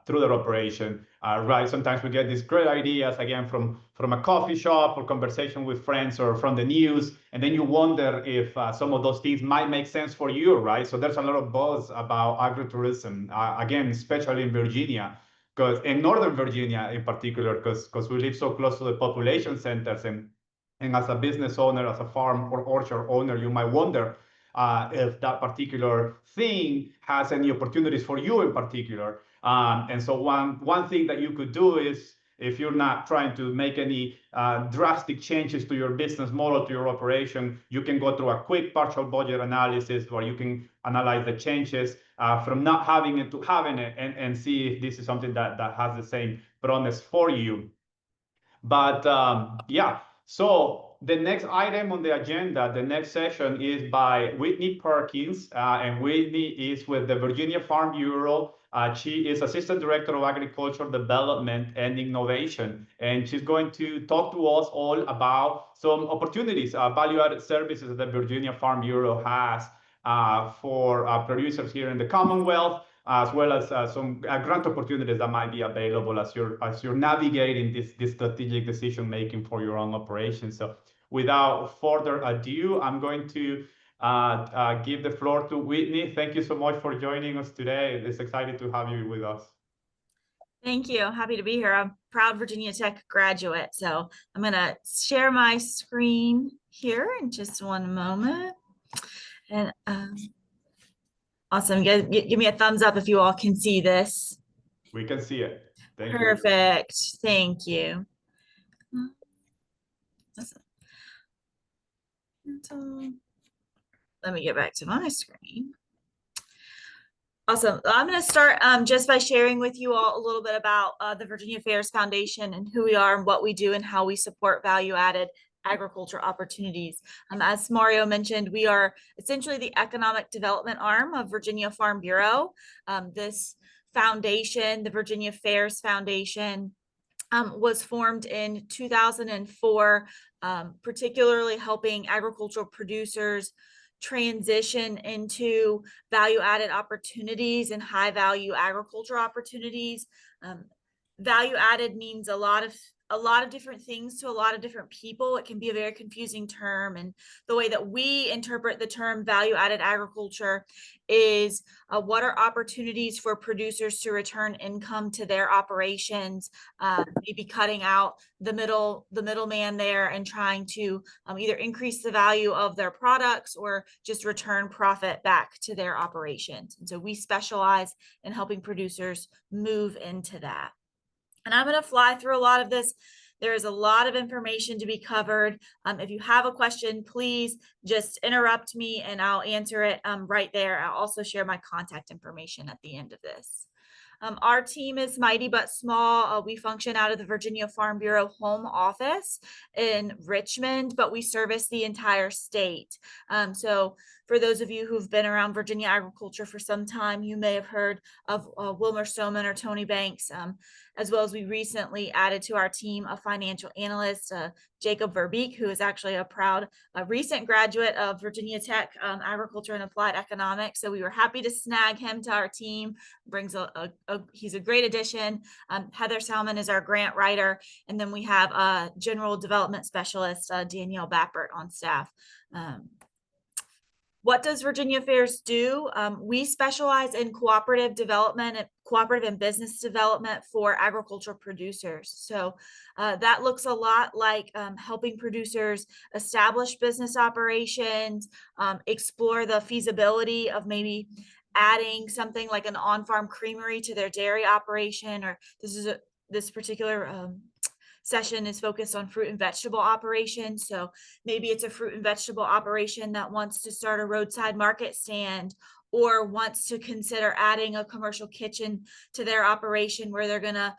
Speaker 1: through their operation. Right. Sometimes we get these great ideas again from a coffee shop or conversation with friends or from the news, and then you wonder if some of those things might make sense for you. Right. So there's a lot of buzz about agritourism again, especially in Virginia. Because in Northern Virginia in particular, because we live so close to the population centers, and as a business owner, as a farm or orchard owner, you might wonder if that particular thing has any opportunities for you in particular. And so one thing that you could do is, if you're not trying to make any drastic changes to your business model, to your operation, you can go through a quick partial budget analysis where you can analyze the changes from not having it to having it, and see if this is something that has the same promise for you. But yeah, so the next item on the agenda, the next session is by Whitney Perkins, and Whitney is with the Virginia Farm Bureau. She is Assistant Director of Agricultural Development and Innovation, and she's going to talk to us all about some opportunities, value-added services that the Virginia Farm Bureau has for producers here in the Commonwealth, as well as some grant opportunities that might be available as you're navigating this strategic decision making for your own operation. So, without further ado, I'm going to give the floor to Whitney. Thank you so much for joining us today. It's exciting to have you with us.
Speaker 3: Thank you. Happy to be here. I'm a proud Virginia Tech graduate. So I'm going to share my screen here in just one moment. And awesome. Give me a thumbs up if you all can see this.
Speaker 1: We can see it. Thank you.
Speaker 3: Perfect. Thank you. Let me get back to my screen. Awesome. I'm going to start just by sharing with you all a little bit about the Virginia Fairs Foundation and who we are and what we do and how we support value-added agriculture opportunities. As Mario mentioned, we are essentially the economic development arm of Virginia Farm Bureau. This foundation, the Virginia Fairs Foundation, was formed in 2004, particularly helping agricultural producers transition into value-added opportunities and high-value agriculture opportunities. Value-added means a lot of different things to a lot of different people. It can be a very confusing term, and the way that we interpret the term value-added agriculture is what are opportunities for producers to return income to their operations, maybe cutting out the middleman there and trying to either increase the value of their products or just return profit back to their operations. And so we specialize in helping producers move into that. And I'm going to fly through a lot of this. There is a lot of information to be covered. If you have a question, please just interrupt me and I'll answer it right there. I'll also share my contact information at the end of this. Our team is mighty but small. We function out of the Virginia Farm Bureau home office in Richmond, but we service the entire state. So for those of you who've been around Virginia agriculture for some time, you may have heard of Wilmer Stoneman or Tony Banks, as well as we recently added to our team a financial analyst, Jacob Verbeek, who is actually a proud recent graduate of Virginia Tech Agriculture and Applied Economics. So we were happy to snag him to our team. Brings he's a great addition. Heather Salmon is our grant writer, and then we have a general development specialist, Danielle Bappert, on staff. What does Virginia Fairs do? We specialize in cooperative development, cooperative and business development for agricultural producers. So that looks a lot like helping producers establish business operations, explore the feasibility of maybe adding something like an on-farm creamery to their dairy operation, or this particular session is focused on fruit and vegetable operations. So maybe it's a fruit and vegetable operation that wants to start a roadside market stand, or wants to consider adding a commercial kitchen to their operation where they're going to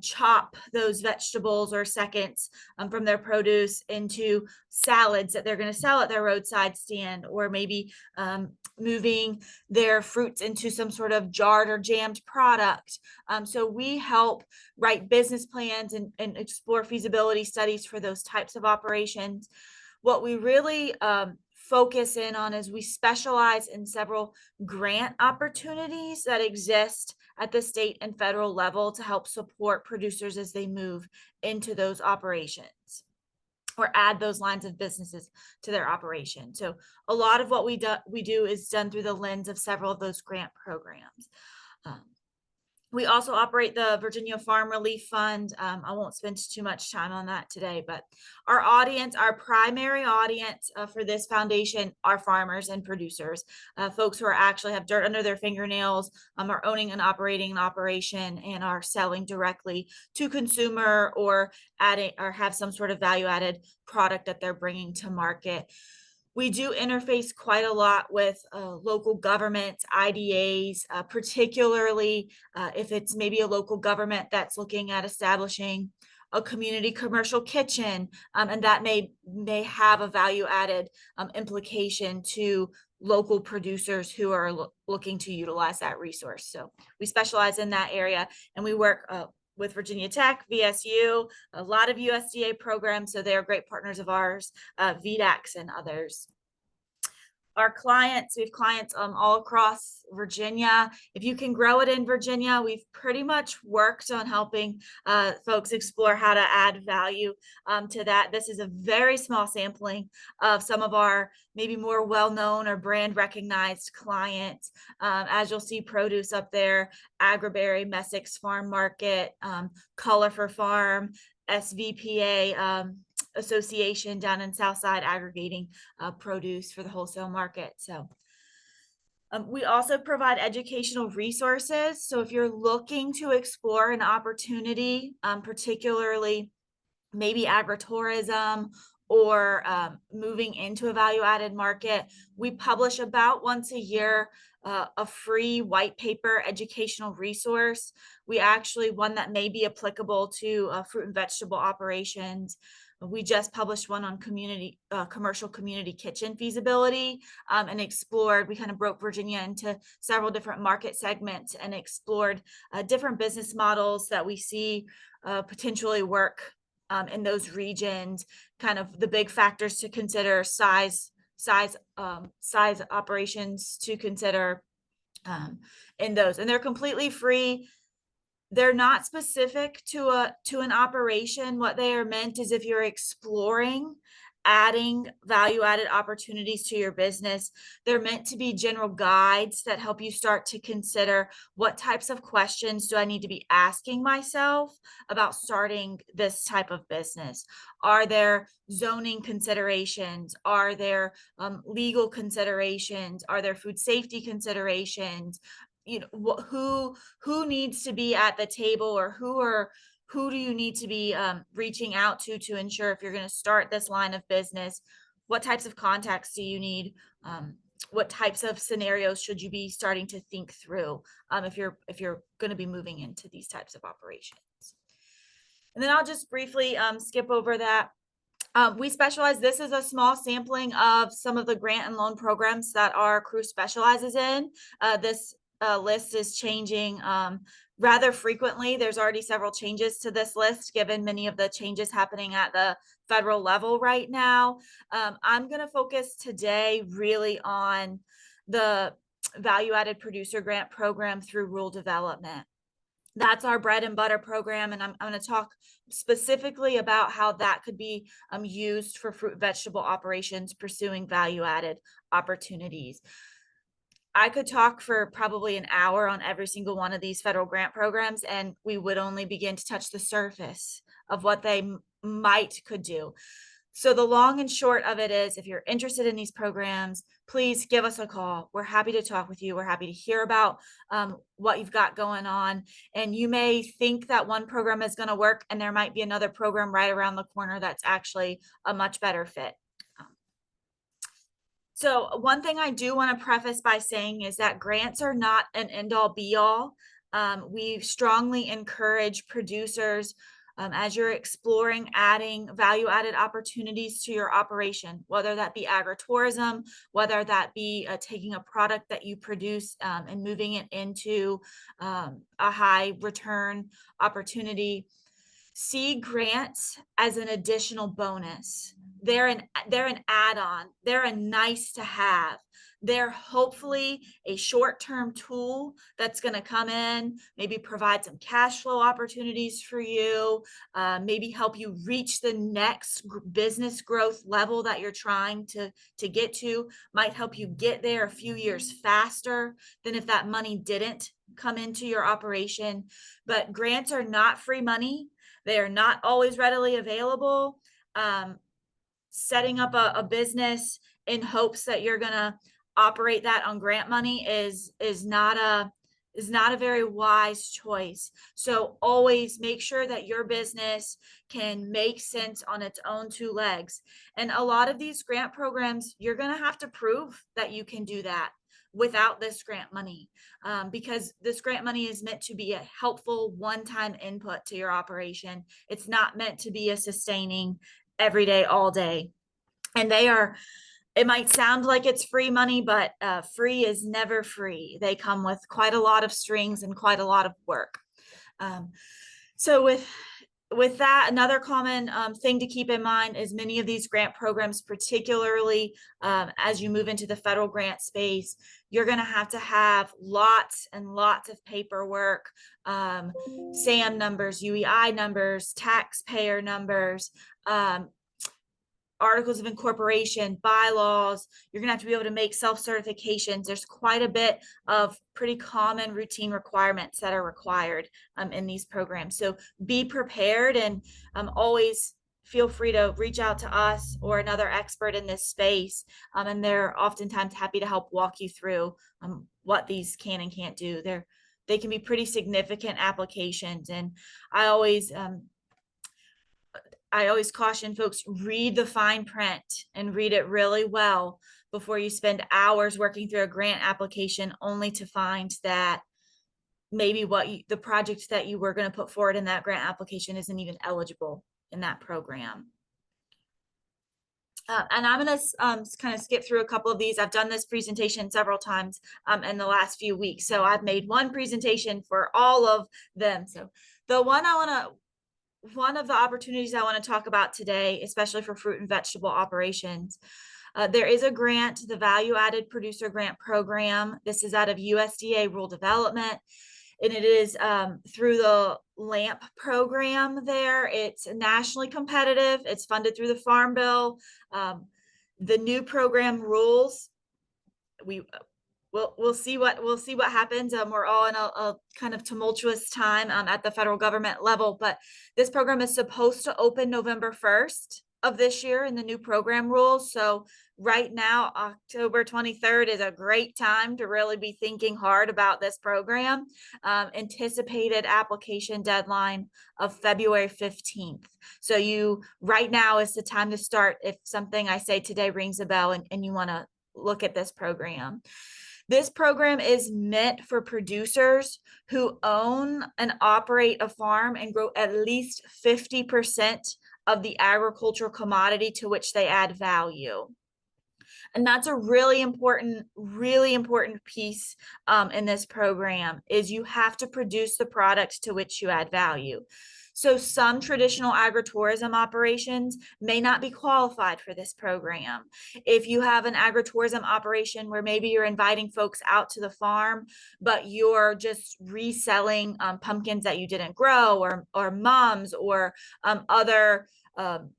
Speaker 3: chop those vegetables or seconds from their produce into salads that they're going to sell at their roadside stand, or maybe moving their fruits into some sort of jarred or jammed product. So we help write business plans and explore feasibility studies for those types of operations. What we really focus in on is we specialize in several grant opportunities that exist at the state and federal level to help support producers as they move into those operations or add those lines of businesses to their operation. So a lot of what we do is done through the lens of several of those grant programs. We also operate the Virginia Farm Relief Fund. I won't spend too much time on that today, but our audience, our primary audience for this foundation are farmers and producers, folks who actually have dirt under their fingernails, are owning and operating an operation, and are selling directly to consumer or adding or have some sort of value-added product that they're bringing to market. We do interface quite a lot with local governments, IDAs, particularly if it's maybe a local government that's looking at establishing a community commercial kitchen, and that may have a value-added implication to local producers who are looking to utilize that resource. So we specialize in that area, and we work with Virginia Tech, VSU, a lot of USDA programs, so they're great partners of ours, VDACs and others. Our clients, we have clients all across Virginia. If you can grow it in Virginia, we've pretty much worked on helping folks explore how to add value to that. This is a very small sampling of some of our maybe more well-known or brand recognized clients. As you'll see, produce up there, Agriberry, Messick's Farm Market, Color for Farm, SVPA, association down in Southside aggregating produce for the wholesale market. So we also provide educational resources. So if you're looking to explore an opportunity, particularly maybe agritourism or moving into a value-added market, we publish about once a year a free white paper educational resource. We actually, one that may be applicable to fruit and vegetable operations. We just published one on commercial community kitchen feasibility, and explored, we kind of broke Virginia into several different market segments and explored different business models that we see potentially work in those regions, kind of the big factors to consider, size operations to consider in those, and they're completely free. They're not specific to an operation. What they are meant is if you're exploring adding value-added opportunities to your business, they're meant to be general guides that help you start to consider what types of questions do I need to be asking myself about starting this type of business. Are there zoning considerations? Are there legal considerations? Are there food safety considerations? You know, who needs to be at the table, or who do you need to be reaching out to ensure if you're going to start this line of business, what types of contacts do you need? What types of scenarios should you be starting to think through if you're going to be moving into these types of operations? And then I'll just briefly skip over that. We specialize, this is a small sampling of some of the grant and loan programs that our crew specializes in. This list is changing rather frequently. There's already several changes to this list, given many of the changes happening at the federal level right now. I'm going to focus today really on the value-added producer grant program through rural development. That's our bread and butter program, and I'm going to talk specifically about how that could be used for fruit and vegetable operations pursuing value-added opportunities. I could talk for probably an hour on every single one of these federal grant programs, and we would only begin to touch the surface of what they could do. So the long and short of it is, if you're interested in these programs, please give us a call. We're happy to talk with you. We're happy to hear about what you've got going on. And you may think that one program is going to work, and there might be another program right around the corner that's actually a much better fit. So one thing I do want to preface by saying is that grants are not an end-all be-all. We strongly encourage producers, as you're exploring adding value-added opportunities to your operation, whether that be agritourism, whether that be taking a product that you produce and moving it into a high return opportunity. See grants as an additional bonus. They're an add-on. They're a nice to have. They're hopefully a short-term tool that's going to come in, maybe provide some cash flow opportunities for you, maybe help you reach the next business growth level that you're trying to get to, might help you get there a few years faster than if that money didn't come into your operation. But grants are not free money. They are not always readily available. Setting up a business in hopes that you're going to operate that on grant money is not a very wise choice. So always make sure that your business can make sense on its own two legs. And a lot of these grant programs, you're going to have to prove that you can do that without this grant money, because this grant money is meant to be a helpful one-time input to your operation. It's not meant to be a sustaining every day, all day. And it might sound like it's free money, but free is never free. They come with quite a lot of strings and quite a lot of work. So with that, another common thing to keep in mind is many of these grant programs, particularly as you move into the federal grant space, you're going to have lots and lots of paperwork, SAM numbers, UEI numbers, taxpayer numbers, articles of incorporation, bylaws. You're going to have to be able to make self-certifications. There's quite a bit of pretty common routine requirements that are required in these programs. So be prepared, and always feel free to reach out to us or another expert in this space. And they're oftentimes happy to help walk you through what these can and can't do. They can be pretty significant applications. And I always caution folks, read the fine print and read it really well before you spend hours working through a grant application only to find that maybe the project that you were going to put forward in that grant application isn't even eligible in that program. And I'm going to kind of skip through a couple of these. I've done this presentation several times in the last few weeks. So I've made one presentation for all of them. So one of the opportunities I want to talk about today, especially for fruit and vegetable operations, there is a grant, the Value Added Producer Grant Program. This is out of USDA Rural Development, and it is through the LAMP program there. It's nationally competitive. It's funded through the Farm Bill. The new program rules, we'll see what happens. We're all in a kind of tumultuous time at the federal government level, but this program is supposed to open November 1st of this year in the new program rules. So right now, October 23rd is a great time to really be thinking hard about this program. Anticipated application deadline of February 15th. So right now is the time to start if something I say today rings a bell and you want to look at this program. This program is meant for producers who own and operate a farm and grow at least 50% of the agricultural commodity to which they add value. And that's a really important piece in this program, is you have to produce the product to which you add value. So some traditional agritourism operations may not be qualified for this program. If you have an agritourism operation where maybe you're inviting folks out to the farm, but you're just reselling pumpkins that you didn't grow, or mums, or other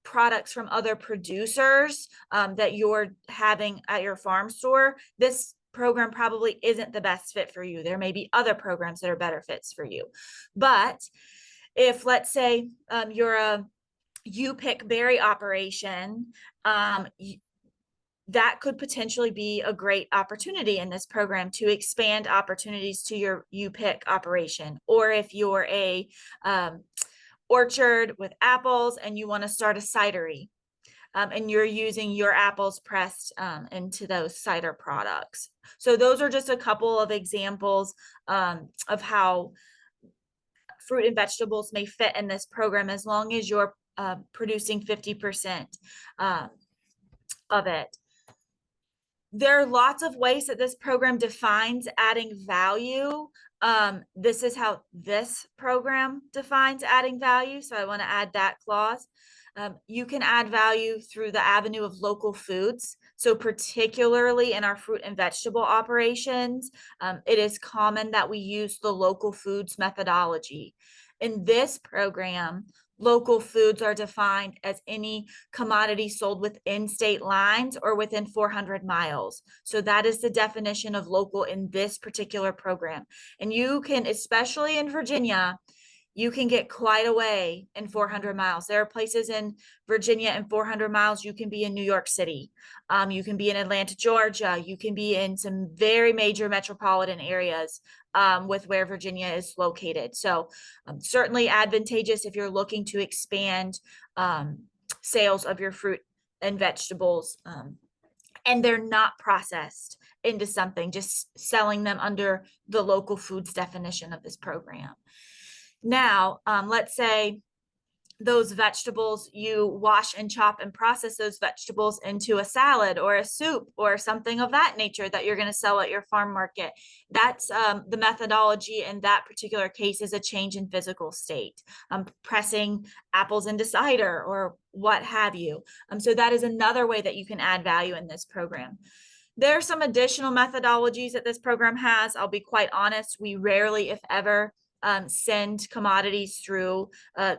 Speaker 3: products from other producers that you're having at your farm store, this program probably isn't the best fit for you. There may be other programs that are better fits for you. But if, let's say, you're a pick berry operation, that could potentially be a great opportunity in this program to expand opportunities to your pick operation. Or if you're a orchard with apples and you want to start a cidery, and you're using your apples pressed into those cider products. So those are just a couple of examples of how fruit and vegetables may fit in this program, as long as you're producing 50% of it. There are lots of ways that this program defines adding value. This is how this program defines adding value. So I want to add that clause. You can add value through the avenue of local foods. So particularly in our fruit and vegetable operations, it is common that we use the local foods methodology. In this program, local foods are defined as any commodity sold within state lines or within 400 miles. So that is the definition of local in this particular program. And you can, especially in Virginia, you can get quite away in 400 miles. There are places in Virginia in 400 miles. You can be in New York City. You can be in Atlanta, Georgia. You can be in some very major metropolitan areas with where Virginia is located. So certainly advantageous if you're looking to expand sales of your fruit and vegetables. And they're not processed into something, just selling them under the local foods definition of this program. Now, let's say those vegetables, you wash and chop and process those vegetables into a salad or a soup or something of that nature that you're going to sell at your farm market. That's the methodology in that particular case is a change in physical state, pressing apples into cider or what have you. So that is another way that you can add value in this program. There are some additional methodologies that this program has. I'll be quite honest, we rarely, if ever, send commodities through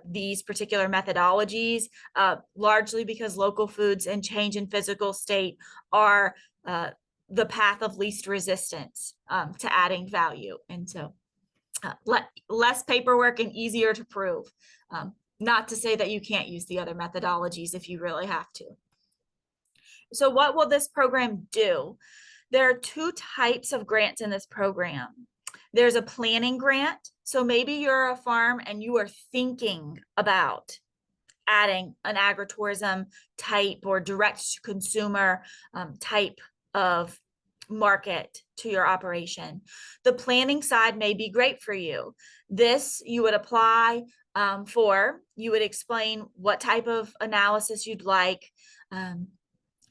Speaker 3: these particular methodologies, largely because local foods and change in physical state are the path of least resistance to adding value. And so less paperwork and easier to prove. Not to say that you can't use the other methodologies if you really have to. So what will this program do? There are two types of grants in this program. There's a planning grant. So maybe you're a farm and you are thinking about adding an agritourism type or direct to consumer type of market to your operation. The planning side may be great for you. This you would apply for. You would explain what type of analysis you'd like.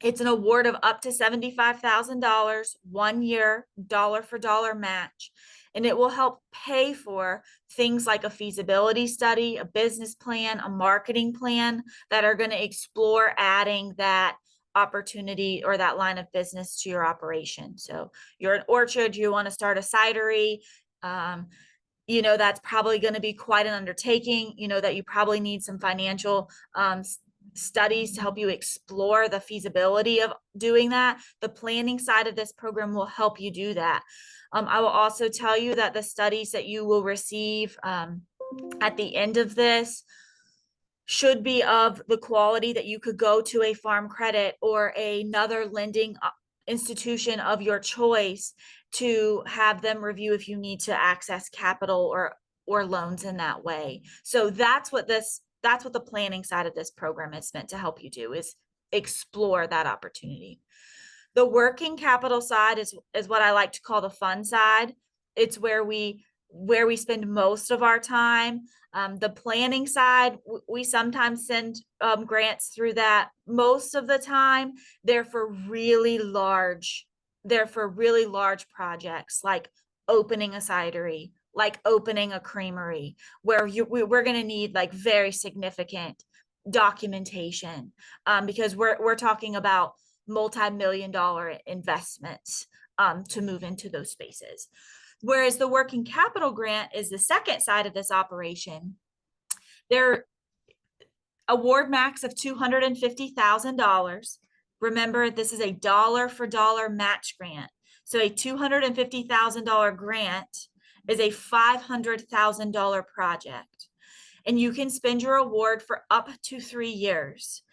Speaker 3: It's an award of up to $75,000, 1 year, dollar for dollar match. And it will help pay for things like a feasibility study, a business plan, a marketing plan that are going to explore adding that opportunity or that line of business to your operation. So you're an orchard, you want to start a cidery, you know, that's probably going to be quite an undertaking, you know, that you probably need some financial studies to help you explore the feasibility of doing that. The planning side of this program will help you do that. I will also tell you that the studies that you will receive at the end of this should be of the quality that you could go to a farm credit or another lending institution of your choice to have them review if you need to access capital or loans in that way. So that's what the planning side of this program is meant to help you do, is explore that opportunity. The working capital side is what I like to call the fun side. It's where we spend most of our time. The planning side, we sometimes send grants through that. Most of the time, they're for really large projects, like opening a cidery, like opening a creamery, where we're going to need like very significant documentation, because we're talking about multi-million-dollar investments to move into those spaces. Whereas the working capital grant is the second side of this operation. Their award max of $250,000. Remember, this is a dollar for dollar match grant. So a $250,000 grant is a $500,000 project. and you can spend your award for up to 3 years.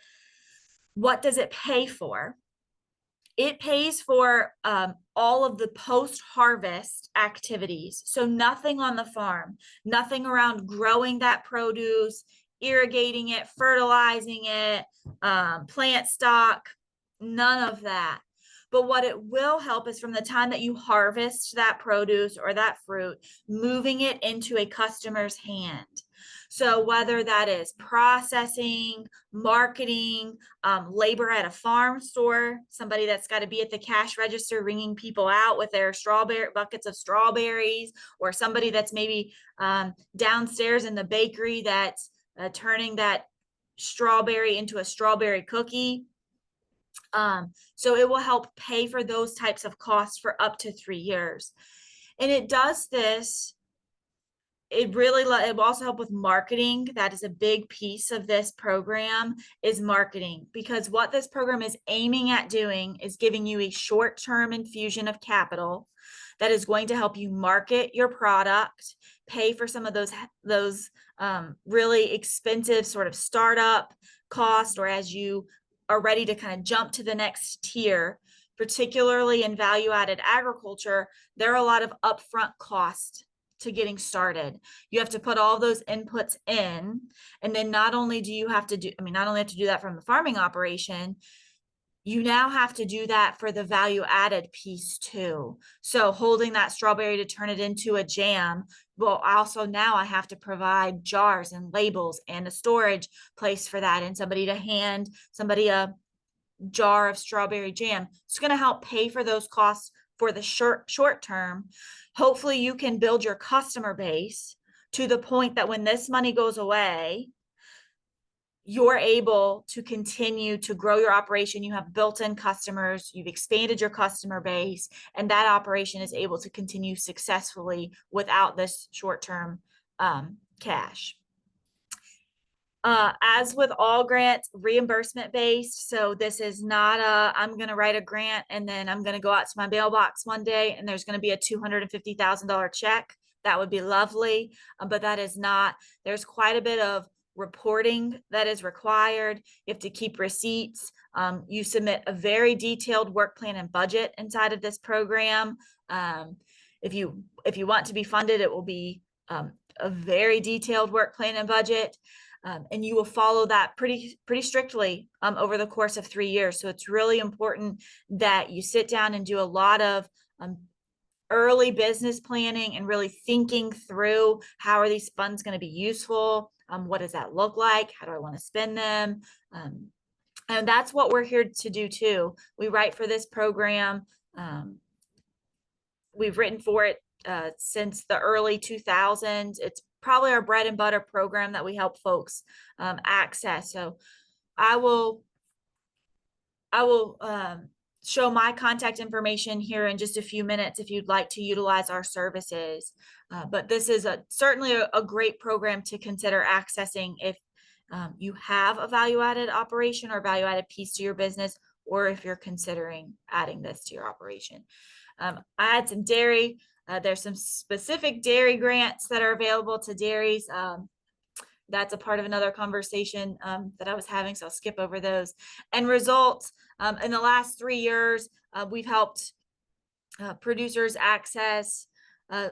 Speaker 3: What does it pay for? It pays for all of the post-harvest activities. So nothing on the farm, nothing around growing that produce, irrigating it, fertilizing it, plant stock, none of that. But what it will help is from the time that you harvest that produce or that fruit, moving it into a customer's hand. So whether that is processing, marketing, labor at a farm store, somebody that's got to be at the cash register ringing people out with their buckets of strawberries, or somebody that's maybe downstairs in the bakery that's turning that strawberry into a strawberry cookie. So it will help pay for those types of costs for up to 3 years. And it does this, it will also help with marketing. That is a big piece of this program, is marketing, because what this program is aiming at doing is giving you a short-term infusion of capital that is going to help you market your product, pay for some of those really expensive sort of startup costs, or as you are ready to kind of jump to the next tier. Particularly in value-added agriculture, there are a lot of upfront costs to getting started. You have to put all those inputs in, and then not only do you have to do, not only have to do that from the farming operation, you now have to do that for the value added piece too. So holding that strawberry to turn it into a jam, well, also now I have to provide jars and labels and a storage place for that, and somebody to hand somebody a jar of strawberry jam. It's going to help pay for those costs for the short term. Hopefully you can build your customer base to the point that when this money goes away, you're able to continue to grow your operation. You have built-in customers, you've expanded your customer base, and that operation is able to continue successfully without this short-term cash. As with all grants, reimbursement based. So this is not I'm going to write a grant and then I'm going to go out to my mailbox one day and there's going to be a $250,000 check. That would be lovely, but that is not. There's quite a bit of reporting that is required. You have to keep receipts. You submit a very detailed work plan and budget inside of this program. If you want to be funded, it will be a very detailed work plan and budget. And you will follow that pretty strictly over the course of 3 years. So it's really important that you sit down and do a lot of early business planning and really thinking through, how are these funds going to be useful? What does that look like? How do I want to spend them? And that's what we're here to do too. We write for this program. We've written for it since the early 2000s. It's probably our bread and butter program that we help folks access. So I will show my contact information here in just a few minutes if you'd like to utilize our services. But this is certainly a great program to consider accessing if you have a value-added operation or value-added piece to your business, or if you're considering adding this to your operation. I had some dairy. There's some specific dairy grants that are available to dairies. That's a part of another conversation that I was having, so I'll skip over those. And results, in the last 3 years, we've helped producers access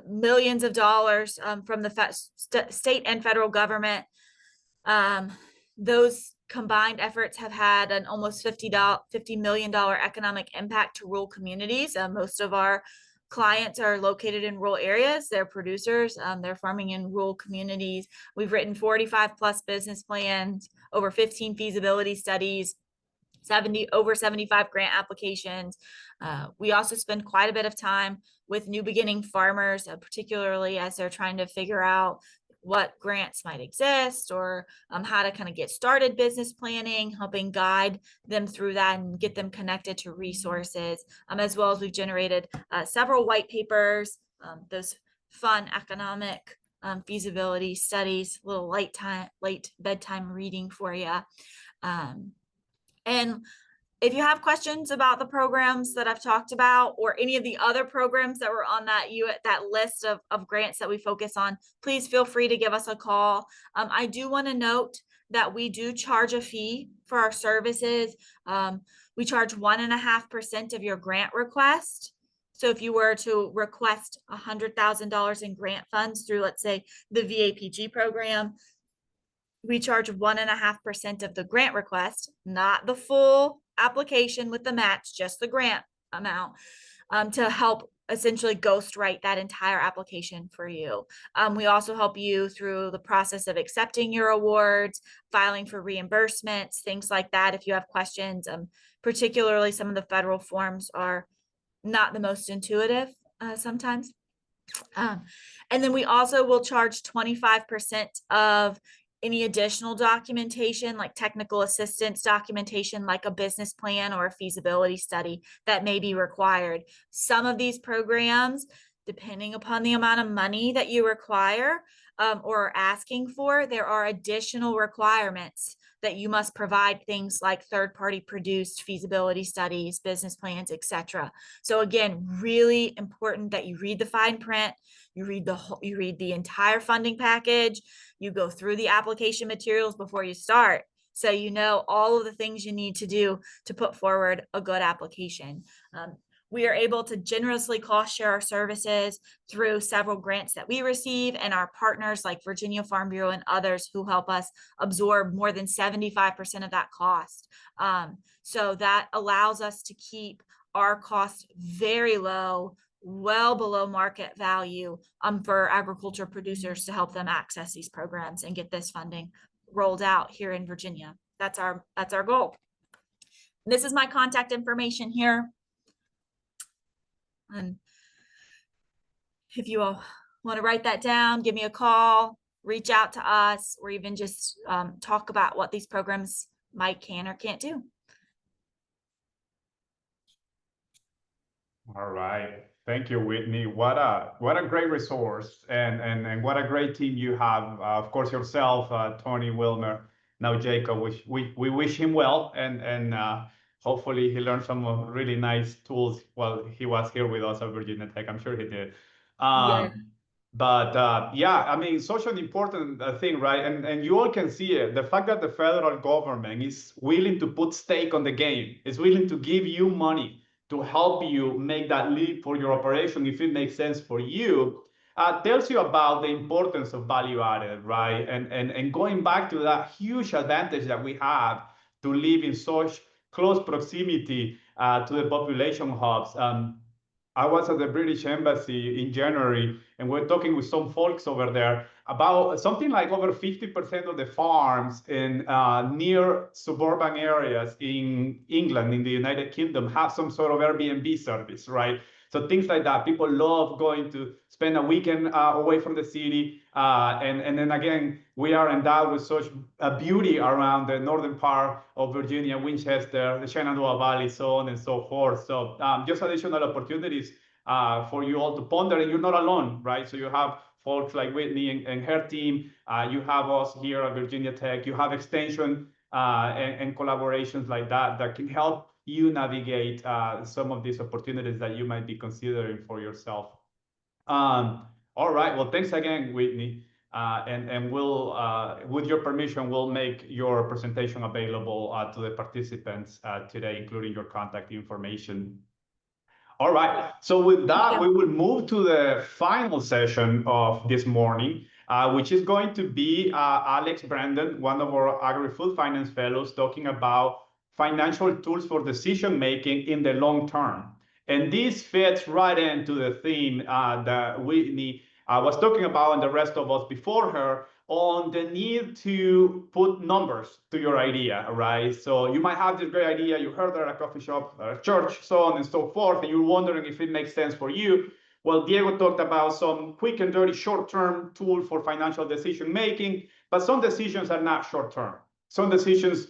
Speaker 3: millions of dollars from the state and federal government. Those combined efforts have had an almost $50 million economic impact to rural communities. Most of our clients are located in rural areas. They're producers. They're farming in rural communities. We've written 45 plus business plans, over 15 feasibility studies, over 75 grant applications. We also spend quite a bit of time with new beginning farmers, particularly as they're trying to figure out what grants might exist, or how to kind of get started business planning, helping guide them through that and get them connected to resources, as well as we've generated several white papers, those fun economic feasibility studies, little late bedtime reading for you. And If you have questions about the programs that I've talked about or any of the other programs that were on that list of grants that we focus on, please feel free to give us a call. I do want to note that we do charge a fee for our services. We charge 1.5% of your grant request. So if you were to request $100,000 in grant funds through, let's say, the VAPG program, we charge 1.5% of the grant request, not the full application with the match, just the grant amount, to help essentially ghostwrite that entire application for you. We also help you through the process of accepting your awards, filing for reimbursements, things like that. If you have questions, particularly some of the federal forms are not the most intuitive sometimes. And then we also will charge 25% of any additional documentation, like technical assistance documentation, like a business plan or a feasibility study that may be required. Some of these programs, depending upon the amount of money that you require or are asking for, there are additional requirements that you must provide, things like third-party produced feasibility studies, business plans, etc. So again, really important that you read the fine print, you read the entire funding package, you go through the application materials before you start, so you know all of the things you need to do to put forward a good application. We are able to generously cost share our services through several grants that we receive and our partners like Virginia Farm Bureau and others who help us absorb more than 75% of that cost. So that allows us to keep our costs very low, well below market value for agriculture producers to help them access these programs and get this funding rolled out here in Virginia. That's our goal. This is my contact information here. And if you all want to write that down, give me a call, reach out to us, or even just talk about what these programs can or can't do.
Speaker 1: All right. Thank you, Whitney. What a great resource, and what a great team you have. Of course, yourself, Tony, Wilmer, now Jacob. We wish him well, and hopefully he learned some really nice tools while he was here with us at Virginia Tech. I'm sure he did.
Speaker 3: Yeah.
Speaker 1: But yeah, I mean, such an important thing, right? And you all can see it. The fact that the federal government is willing to put stake on the game, is willing to give you money to help you make that leap for your operation if it makes sense for you, tells you about the importance of value added, right? And going back to that huge advantage that we have to live in such close proximity to the population hubs. I was at the British Embassy in January, and we're talking with some folks over there about something like over 50% of the farms in near suburban areas in England, in the United Kingdom, have some sort of Airbnb service, right? So things like that. People love going to spend a weekend away from the city. And then again, we are endowed with such beauty around the northern part of Virginia, Winchester, the Shenandoah Valley, so on and so forth. So just additional opportunities for you all to ponder, and you're not alone, right? So you have folks like Whitney and her team. You have us here at Virginia Tech. You have extension and collaborations like that can help you navigate some of these opportunities that you might be considering for yourself. All right. Well, thanks again, Whitney. And we'll, with your permission, we'll make your presentation available to the participants today, including your contact information. All right. So with that, we will move to the final session of this morning, which is going to be Alex Brandon, one of our Agri-Food Finance Fellows, talking about financial tools for decision-making in the long term. And this fits right into the theme that Whitney was talking about, and the rest of us before her, on the need to put numbers to your idea, right? So you might have this great idea, you heard it at a coffee shop, a church, so on and so forth, and you're wondering if it makes sense for you. Well, Diego talked about some quick and dirty short-term tool for financial decision-making, but some decisions are not short-term. Some decisions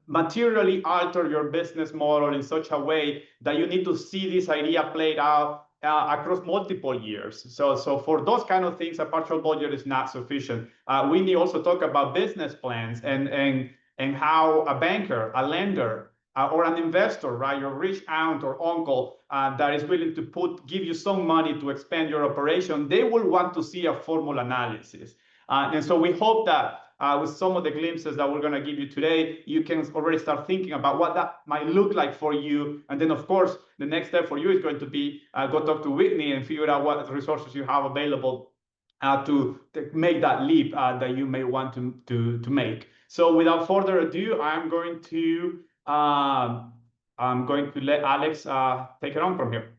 Speaker 1: materially alter your business model in such a way that you need to see this idea played out across multiple years. So for those kind of things, a partial budget is not sufficient. We also talk about business plans and how a banker, a lender, or an investor, right, your rich aunt or uncle that is willing to give you some money to expand your operation, they will want to see a formal analysis. And so we hope that with some of the glimpses that we're going to give you today, you can already start thinking about what that might look like for you. And then, of course, the next step for you is going to be go talk to Whitney and figure out what resources you have available to make that leap that you may want to make. So without further ado, I'm going to let Alex take it on from here.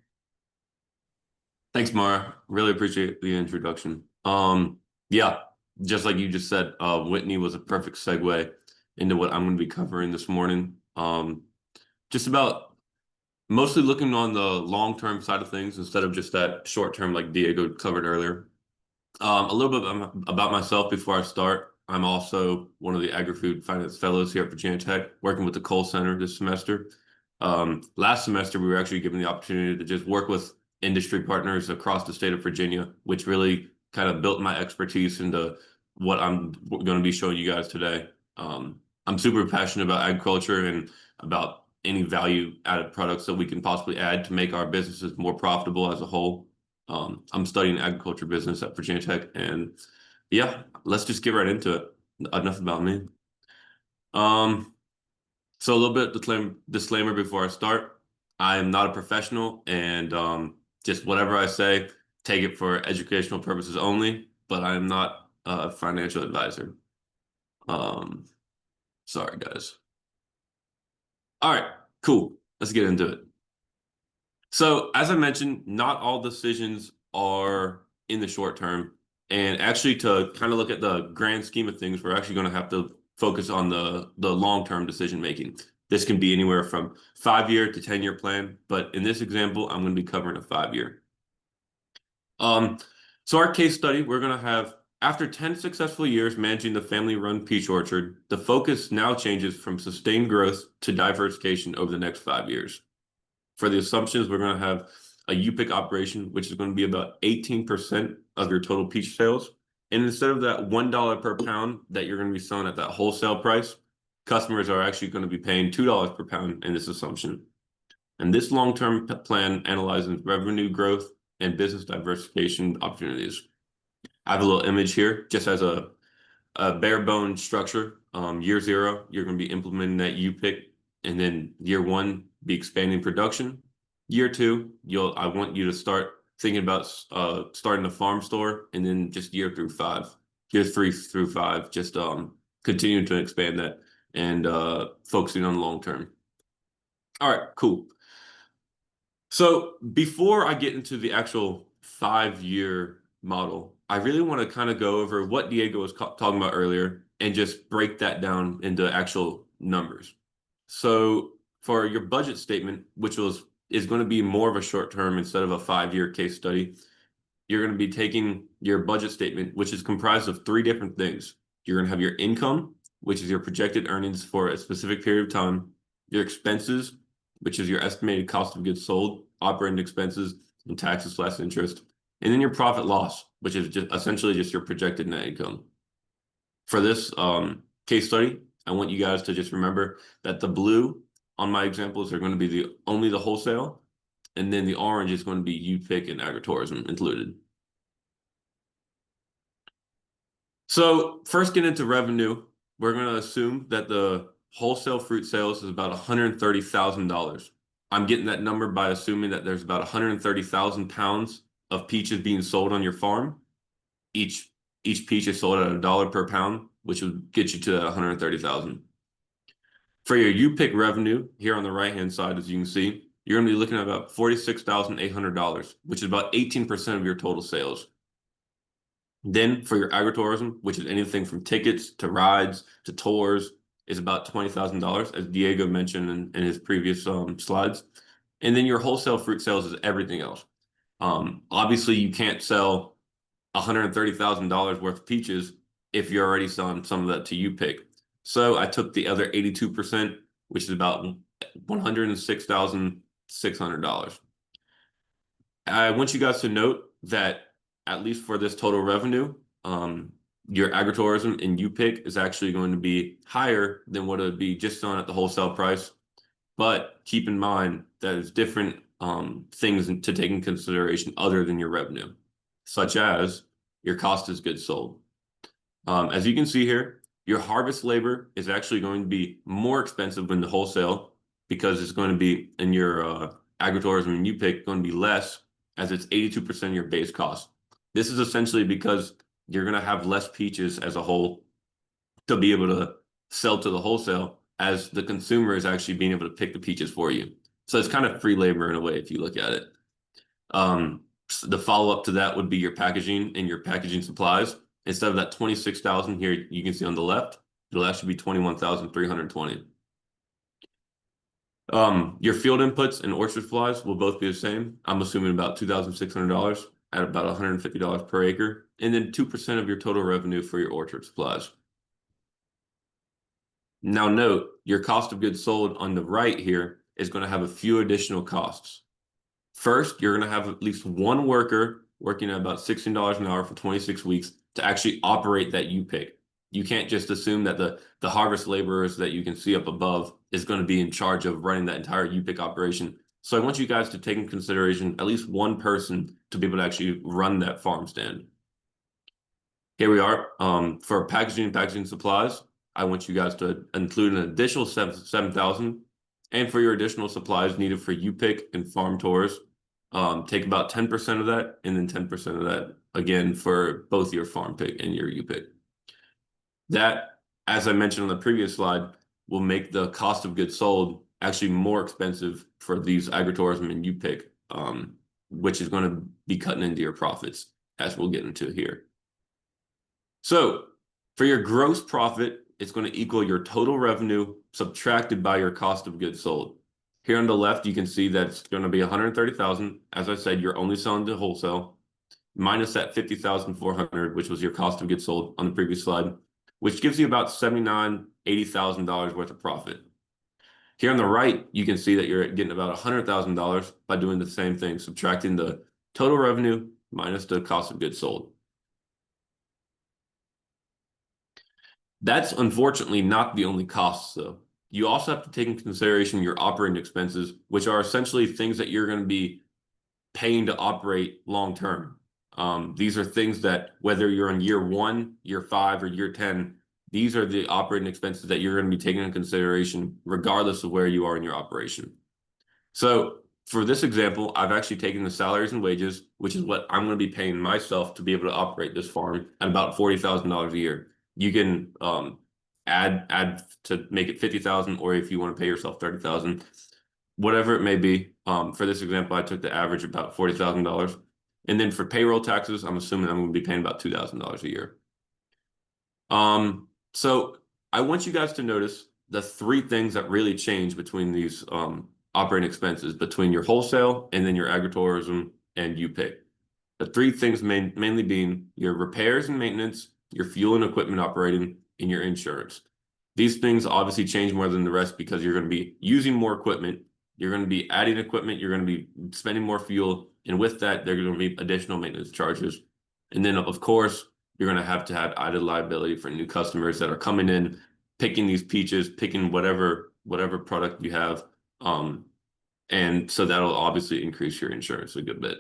Speaker 4: Thanks, Mara. Really appreciate the introduction. Yeah, just like you just said, Whitney was a perfect segue into what I'm going to be covering this morning. Just about mostly looking on the long-term side of things instead of just that short-term like Diego covered earlier. A little bit about myself before I start. I'm also one of the Agri-Food Finance Fellows here at Virginia Tech, working with the Cole Center this semester. Last semester, we were actually given the opportunity to just work with industry partners across the state of Virginia, which really kind of built my expertise into what I'm going to be showing you guys today. I'm super passionate about agriculture and about any value-added products that we can possibly add to make our businesses more profitable as a whole. I'm studying agriculture business at Virginia Tech, and yeah, let's just get right into it. Enough about me. So a little bit disclaimer before I start. I am not a professional, and just whatever I say, take it for educational purposes only, but I am not a financial advisor. Sorry, guys. All right, cool. Let's get into it. So as I mentioned, not all decisions are in the short term. And actually, to kind of look at the grand scheme of things, we're actually going to have to focus on the long-term decision making. This can be anywhere from 5-year to 10-year plan, but in this example, I'm going to be covering a 5-year. So our case study, we're going to have, after 10 successful years managing the family-run peach orchard, the focus now changes from sustained growth to diversification over the next 5 years. For the assumptions, we're going to have a U-pick operation, which is going to be about 18% of your total peach sales. And instead of that $1 per pound that you're going to be selling at that wholesale price, customers are actually going to be paying $2 per pound in this assumption. And this long-term plan analyzes revenue growth and business diversification opportunities. I have a little image here just as a bare bone structure. Year 0, you're going to be implementing that U-pick, and then year 1, be expanding production. Year 2, I want you to start thinking about starting a farm store, and then just year 3 through 5, just continuing to expand that and focusing on long term. All right, cool. So before I get into the actual 5-year model, I really want to kind of go over what Diego was talking about earlier and just break that down into actual numbers. So for your budget statement, which is going to be more of a short term instead of a 5-year case study, you're going to be taking your budget statement, which is comprised of 3 different things. You're going to have your income, which is your projected earnings for a specific period of time, your expenses, which is your estimated cost of goods sold, operating expenses, and taxes less interest, and then your profit loss, which is just essentially just your projected net income. For this case study, I want you guys to just remember that the blue on my examples are going to be only the wholesale, and then the orange is going to be U-pick and agritourism included. So first, get into revenue. We're going to assume that the wholesale fruit sales is about $130,000. I'm getting that number by assuming that there's about 130,000 pounds of peaches being sold on your farm. Each peach is sold at $1 per pound, which would get you to that 130,000. For your U-pick revenue, here on the right-hand side, as you can see, you're going to be looking at about $46,800, which is about 18% of your total sales. Then for your agritourism, which is anything from tickets to rides to tours, is about $20,000, as Diego mentioned in his previous slides. And then your wholesale fruit sales is everything else. Obviously, you can't sell $130,000 worth of peaches if you're already selling some of that to U-pick. So I took the other 82%, which is about $106,600. I want you guys to note that at least for this total revenue, your agritourism and U-pick is actually going to be higher than what it would be just selling at the wholesale price. but keep in mind that there's different things to take in consideration other than your revenue, such as your cost of goods sold. As you can see here, your harvest labor is actually going to be more expensive in the wholesale because it's going to be in your agritourism and U-pick going to be less, as it's 82% of your base cost. This is essentially because you're going to have less peaches as a whole to be able to sell to the wholesale, as the consumer is actually being able to pick the peaches for you. So it's kind of free labor in a way if you look at it. The follow-up to that would be your packaging and your packaging supplies. Instead of that 26,000 here, you can see on the left, it'll actually be 21,320. Your field inputs and orchard supplies will both be the same. I'm assuming about $2,600 at about $150 per acre, and then 2% of your total revenue for your orchard supplies. Now note, your cost of goods sold on the right here is going to have a few additional costs. First, you're going to have at least one worker working at about $16 an hour for 26 weeks to actually operate that U-pick. You can't just assume that the harvest laborers that you can see up above is going to be in charge of running that entire U-pick operation. So I want you guys to take in consideration at least one person to be able to actually run that farm stand. Here we are. For packaging and packaging supplies, I want you guys to include an additional $7,000. And for your additional supplies needed for U-pick and farm tours, take about 10% of that, and then 10% of that again for both your farm pick and your U-pick. That, as I mentioned on the previous slide, will make the cost of goods sold actually more expensive for these agritourism and U-pick, which is going to be cutting into your profits, as we'll get into here. So for your gross profit, it's going to equal your total revenue subtracted by your cost of goods sold. Here on the left, you can see that it's going to be $130,000. As I said, you're only selling to wholesale, minus that $50,400, which was your cost of goods sold on the previous slide, which gives you about $79,000, $80,000 worth of profit. Here on the right, you can see that you're getting about $100,000 by doing the same thing, subtracting the total revenue minus the cost of goods sold. That's unfortunately not the only costs, though. You also have to take into consideration your operating expenses, which are essentially things that you're going to be paying to operate long term. These are things that, whether you're in year 1, year 5, or year 10, these are the operating expenses that you're going to be taking into consideration regardless of where you are in your operation. So for this example, I've actually taken the salaries and wages, which is what I'm going to be paying myself to be able to operate this farm, at about $40,000 a year. You can add to make it 50,000, or if you want to pay yourself 30,000, whatever it may be. For this example, I took the average about $40,000. And then for payroll taxes, I'm assuming I'm going to be paying about $2,000 a year. So I want you guys to notice the 3 things that really change between these operating expenses, between your wholesale and then your agritourism and U-pick. The 3 things mainly being your repairs and maintenance, your fuel and equipment operating, and your insurance. These things obviously change more than the rest because you're going to be using more equipment, you're going to be adding equipment, you're going to be spending more fuel, and with that, there are going to be additional maintenance charges. And then, of course, you're going to have added liability for new customers that are coming in, picking these peaches, picking whatever product you have. And so that'll obviously increase your insurance a good bit.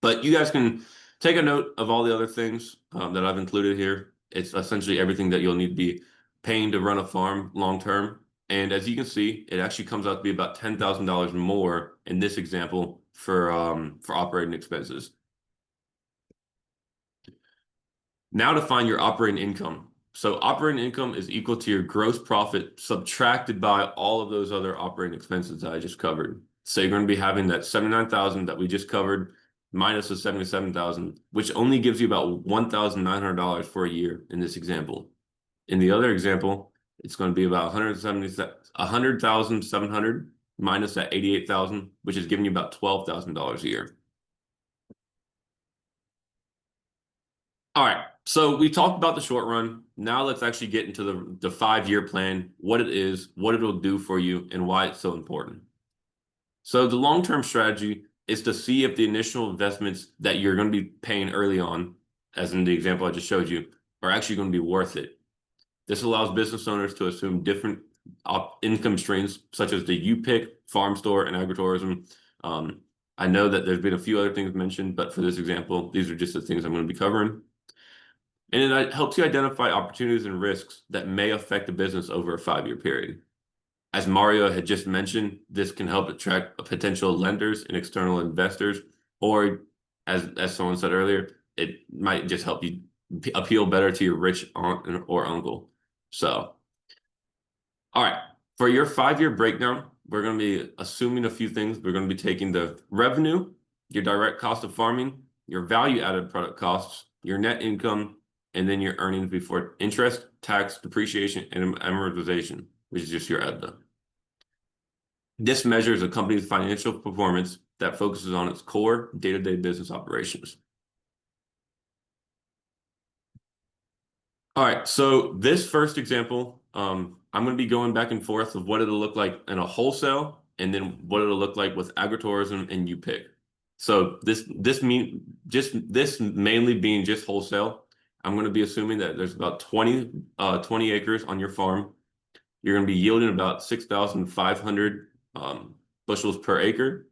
Speaker 4: But you guys can take a note of all the other things that I've included here. It's essentially everything that you'll need to be paying to run a farm long term. And as you can see, it actually comes out to be about $10,000 more in this example for operating expenses. Now to find your operating income. So operating income is equal to your gross profit subtracted by all of those other operating expenses that I just covered. So you're going to be having that $79,000 that we just covered minus the $77,000, which only gives you about $1,900 for a year in this example. In the other example, it's going to be about $100,700 minus that $88,000, which is giving you about $12,000 a year. All right, so we talked about the short run. Now let's actually get into the 5-year plan, what it is, what it'll do for you, and why it's so important. So the long-term strategy is to see if the initial investments that you're going to be paying early on, as in the example I just showed you, are actually going to be worth it. This allows business owners to assume different income streams such as the U-Pick, farm store, and agritourism. I know that there's been a few other things mentioned, but for this example, these are just the things I'm going to be covering. And it helps you identify opportunities and risks that may affect the business over a 5-year period. As Mario had just mentioned, this can help attract potential lenders and external investors, or as someone said earlier, it might just help you appeal better to your rich aunt or uncle. So, all right, for your 5-year breakdown, we're going to be assuming a few things. We're going to be taking the revenue, your direct cost of farming, your value-added product costs, your net income, and then your earnings before interest, tax, depreciation, and amortization, which is just your EBITDA. This measures a company's financial performance that focuses on its core day-to-day business operations. All right, so this first example, I'm going to be going back and forth of what it'll look like in a wholesale and then what it'll look like with agritourism and U-Pick. So this mainly being just wholesale, I'm going to be assuming that there's about 20 acres on your farm. You're going to be yielding about 6,500 bushels per acre,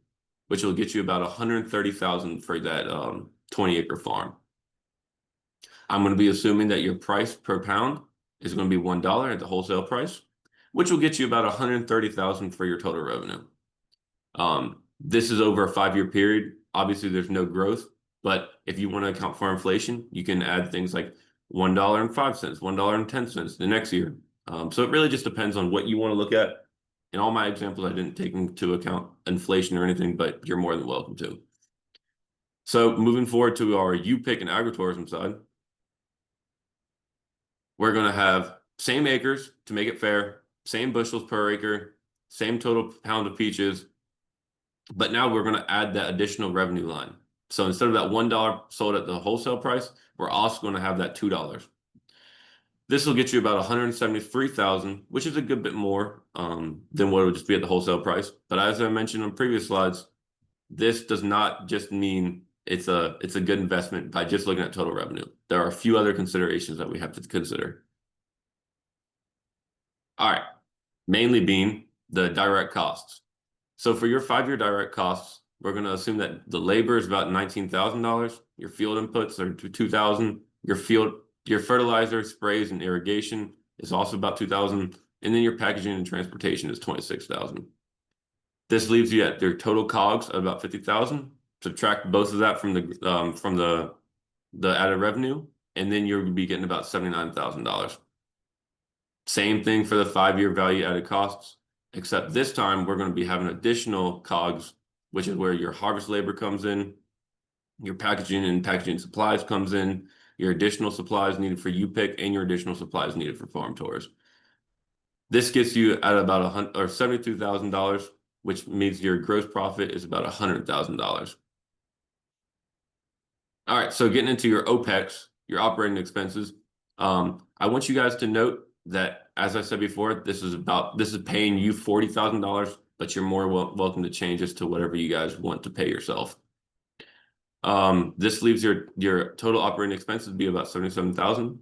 Speaker 4: which will get you about 130,000 for that 20-acre farm. I'm going to be assuming that your price per pound is going to be $1 at the wholesale price, which will get you about 130,000 for your total revenue. This is over a 5-year period. Obviously, there's no growth, but if you want to account for inflation, you can add things like $1.05, $1.10 the next year. So it really just depends on what you want to look at. In all my examples, I didn't take into account inflation or anything, but you're more than welcome to. So moving forward to our U-Pick and agritourism side, we're going to have same acres to make it fair, same bushels per acre, same total pound of peaches, but now we're going to add that additional revenue line. So instead of that $1 sold at the wholesale price, we're also going to have that $2. This will get you about 173,000, which is a good bit more than what it would just be at the wholesale price. But as I mentioned on previous slides, this does not just mean it's a good investment by just looking at total revenue. There are a few other considerations that we have to consider. All right, mainly being the direct costs. So for your 5-year direct costs, we're going to assume that the labor is about $19,000. Your field inputs are $2,000. Your fertilizer, sprays, and irrigation is also about $2,000, and then your packaging and transportation is $26,000. This leaves you at your total COGS of about $50,000. Subtract both of that from the added revenue, and then you'll be getting about $79,000. Same thing for the 5-year value-added costs, except this time we're going to be having additional COGS, which is where your harvest labor comes in, your packaging and packaging supplies comes in, your additional supplies needed for U-Pick, and your additional supplies needed for farm tours. This gets you at about $72,000, which means your gross profit is about $100,000. All right, so getting into your OPEX, your operating expenses, I want you guys to note that, as I said before, this is paying you $40,000, but you're more welcome to change this to whatever you guys want to pay yourself. This leaves your total operating expenses to be about $77,000.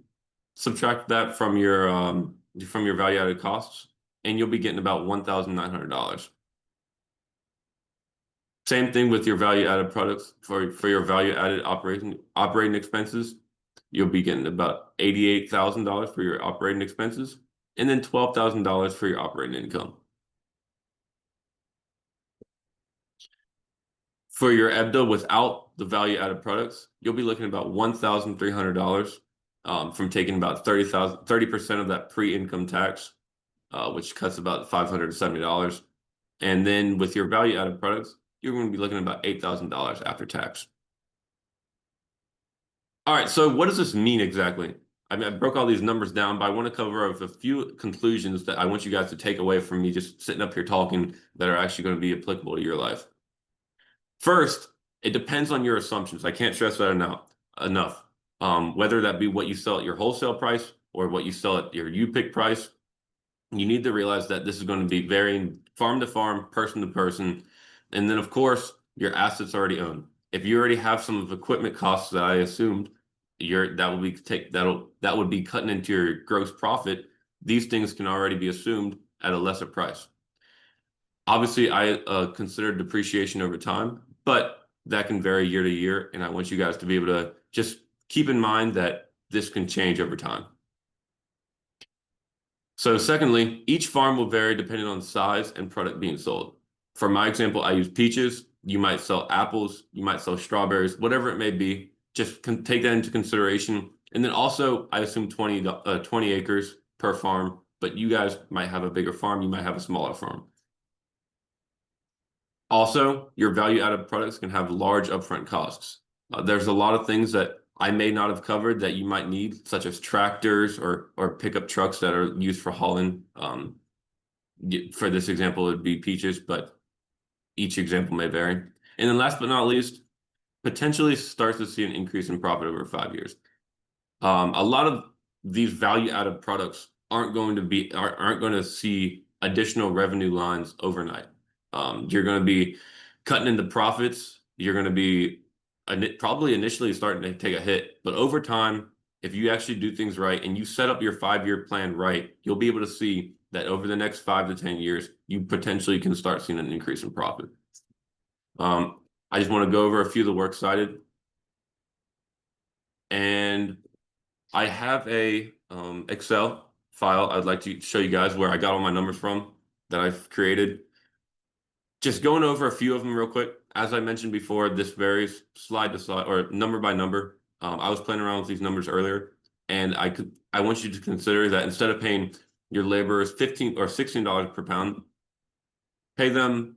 Speaker 4: Subtract that from your value-added costs, and you'll be getting about $1,900. Same thing with your value-added products. For your value-added operating expenses, you'll be getting about $88,000 for your operating expenses, and then $12,000 for your operating income. For your EBITDA without the value-added products, you'll be looking at about $1,300 from taking about 30% of that pre-income tax, which cuts about $570. And then with your value-added products, you're going to be looking at about $8,000 after tax. All right, so what does this mean exactly? I mean, I broke all these numbers down, but I want to cover a few conclusions that I want you guys to take away from me just sitting up here talking that are actually going to be applicable to your life. First, it depends on your assumptions. I can't stress that enough. Whether that be what you sell at your wholesale price or what you sell at your U-Pick price, you need to realize that this is going to be varying farm to farm, person to person. And then, of course, your assets already owned. If you already have some of the equipment costs that I assumed, that would be cutting into your gross profit. These things can already be assumed at a lesser price. Obviously, I consider depreciation over time, but that can vary year to year. And I want you guys to be able to just keep in mind that this can change over time. So secondly, each farm will vary depending on size and product being sold. For my example, I use peaches. You might sell apples, you might sell strawberries, whatever it may be. Just take that into consideration. And then also, I assume 20 acres per farm, but you guys might have a bigger farm, you might have a smaller farm. Also, your value-added products can have large upfront costs. There's a lot of things that I may not have covered that you might need, such as tractors or pickup trucks that are used for hauling. For this example, it would be peaches, but each example may vary. And then last but not least, potentially starts to see an increase in profit over 5 years. A lot of these value-added products aren't going to see additional revenue lines overnight. You're going to be cutting into profits. You're going to be probably initially starting to take a hit, but over time, if you actually do things right and you set up your 5-year plan right, you'll be able to see that over the next 5 to 10 years, you potentially can start seeing an increase in profit. I just want to go over a few of the works cited. And I have a Excel file I'd like to show you guys where I got all my numbers from that I've created. Just going over a few of them real quick. As I mentioned before, this varies slide to slide or number by number. I was playing around with these numbers earlier, and I want you to consider that instead of paying your laborers $15 or $16 per pound, pay them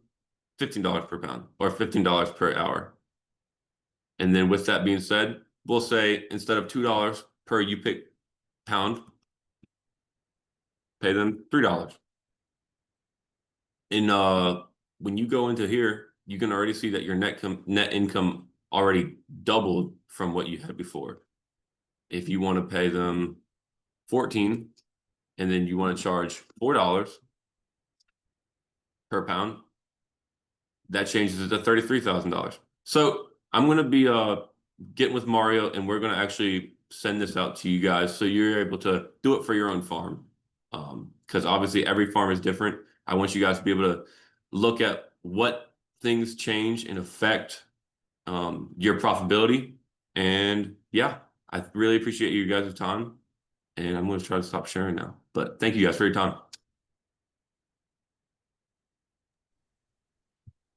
Speaker 4: $15 per pound or $15 per hour. And then with that being said, we'll say instead of $2 per you pick pound, pay them $3. And when you go into here, you can already see that your net income already doubled from what you had before. If you want to pay them 14 and then you want to charge $4 per pound, that changes it to $33,000. So I'm going to be getting with Mario, and we're going to actually send this out to you guys so you're able to do it for your own farm. Because obviously every farm is different. I want you guys to be able to look at what things change and affect your profitability. And yeah, I really appreciate you guys' time. And I'm going to try to stop sharing now. But thank you guys for your time.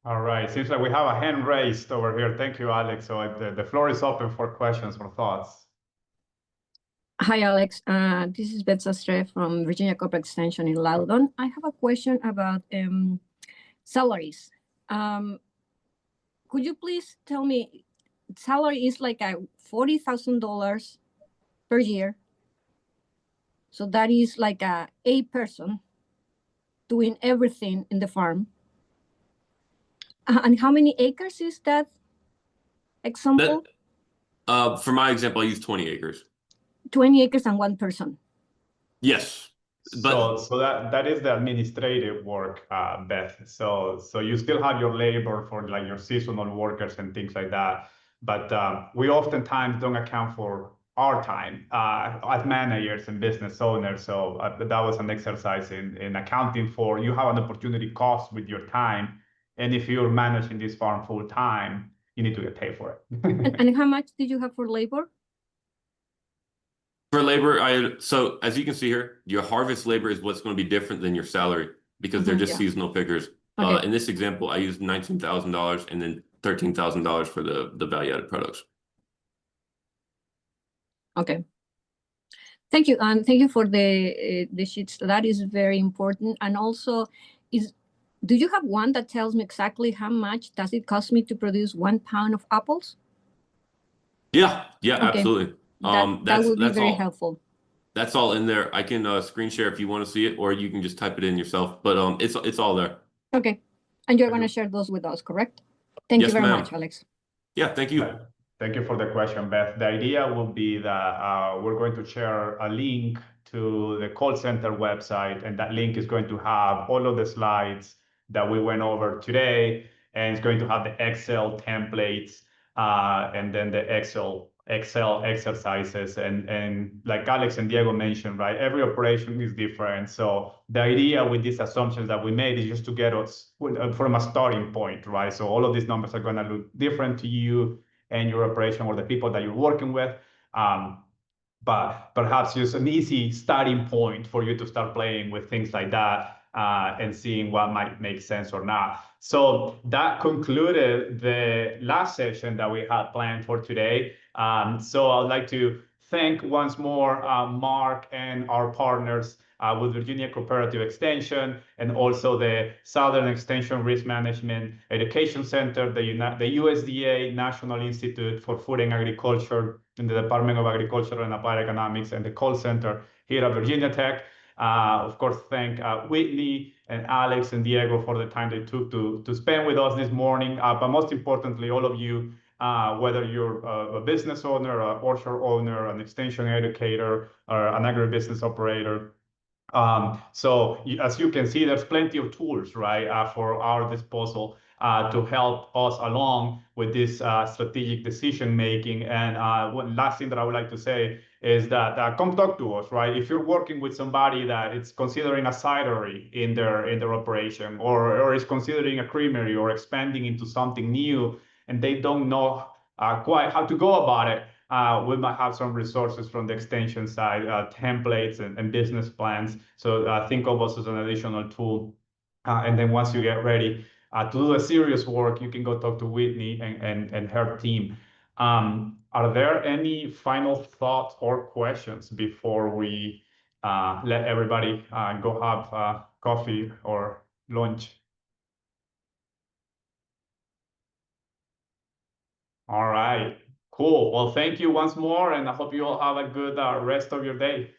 Speaker 1: All right, seems like we have a hand raised over here. Thank you, Alex. So the floor is open for questions or thoughts.
Speaker 5: Hi, Alex. This is Beth Sastre from Virginia Corporate Extension in Loudon. I have a question about salaries. Could you please tell me, salary is like a $40,000 per year. So that is like a person doing everything in the farm. And how many acres is that example?
Speaker 4: For my example, I use 20 acres.
Speaker 5: 20 acres and one person.
Speaker 4: Yes. But
Speaker 1: So that is the administrative work, Beth. So you still have your labor for like your seasonal workers and things like that. But we oftentimes don't account for our time as managers and business owners. So that was an exercise in accounting for, you have an opportunity cost with your time. And if you're managing this farm full time, you need to get paid for it.
Speaker 5: And how much did you have for labor?
Speaker 4: for labor, so as you can see here, your harvest labor is what's going to be different than your salary because they're just seasonal pickers.
Speaker 5: Okay.
Speaker 4: In this example, I used $19,000 and then $13,000 for the value-added products.
Speaker 5: Okay. Thank you, and thank you for the sheets. That is very important. And also, do you have one that tells me exactly how much does it cost me to produce 1 pound of apples?
Speaker 4: Yeah,
Speaker 5: Okay.
Speaker 4: absolutely.
Speaker 5: That would be
Speaker 4: that's
Speaker 5: very
Speaker 4: all.
Speaker 5: helpful.
Speaker 4: That's all in there. I can screen share if you want to see it, or you can just type it in yourself. But it's all there.
Speaker 5: Okay, and you're going to share those with us, correct? Thank you very much, Alex.
Speaker 4: Yeah, thank you.
Speaker 1: Thank you for the question, Beth. The idea will be that we're going to share a link to the call center website, and that link is going to have all of the slides that we went over today, and it's going to have the Excel templates and then the Excel Excel exercises. And like Alex and Diego mentioned, right, every operation is different. So the idea with these assumptions that we made is just to get us from a starting point, right? So all of these numbers are going to look different to you and your operation or the people that you're working with. But perhaps just an easy starting point for you to start playing with things like that and seeing what might make sense or not. So that concluded the last session that we had planned for today. So I'd like to thank once more Mark and our partners with Virginia Cooperative Extension and also the Southern Extension Risk Management Education Center, the USDA National Institute for Food and Agriculture, and the Department of Agriculture and Applied Economics, and the call center here at Virginia Tech. Of course, thank Whitney and Alex and Diego for the time they took to spend with us this morning. But most importantly, all of you, whether you're a business owner, an orchard owner, an extension educator, or an agribusiness operator. So as you can see, there's plenty of tools, right, for our disposal to help us along with this strategic decision making. And one last thing that I would like to say is that come talk to us, right? If you're working with somebody that is considering a cidery in their operation, or is considering a creamery or expanding into something new, and they don't know quite how to go about it, we might have some resources from the extension side, templates and business plans. So think of us as an additional tool. And then once you get ready to do the serious work, you can go talk to Whitney and her team. Are there any final thoughts or questions before we let everybody go have coffee or lunch? All right, cool. Well, thank you once more, and I hope you all have a good rest of your day.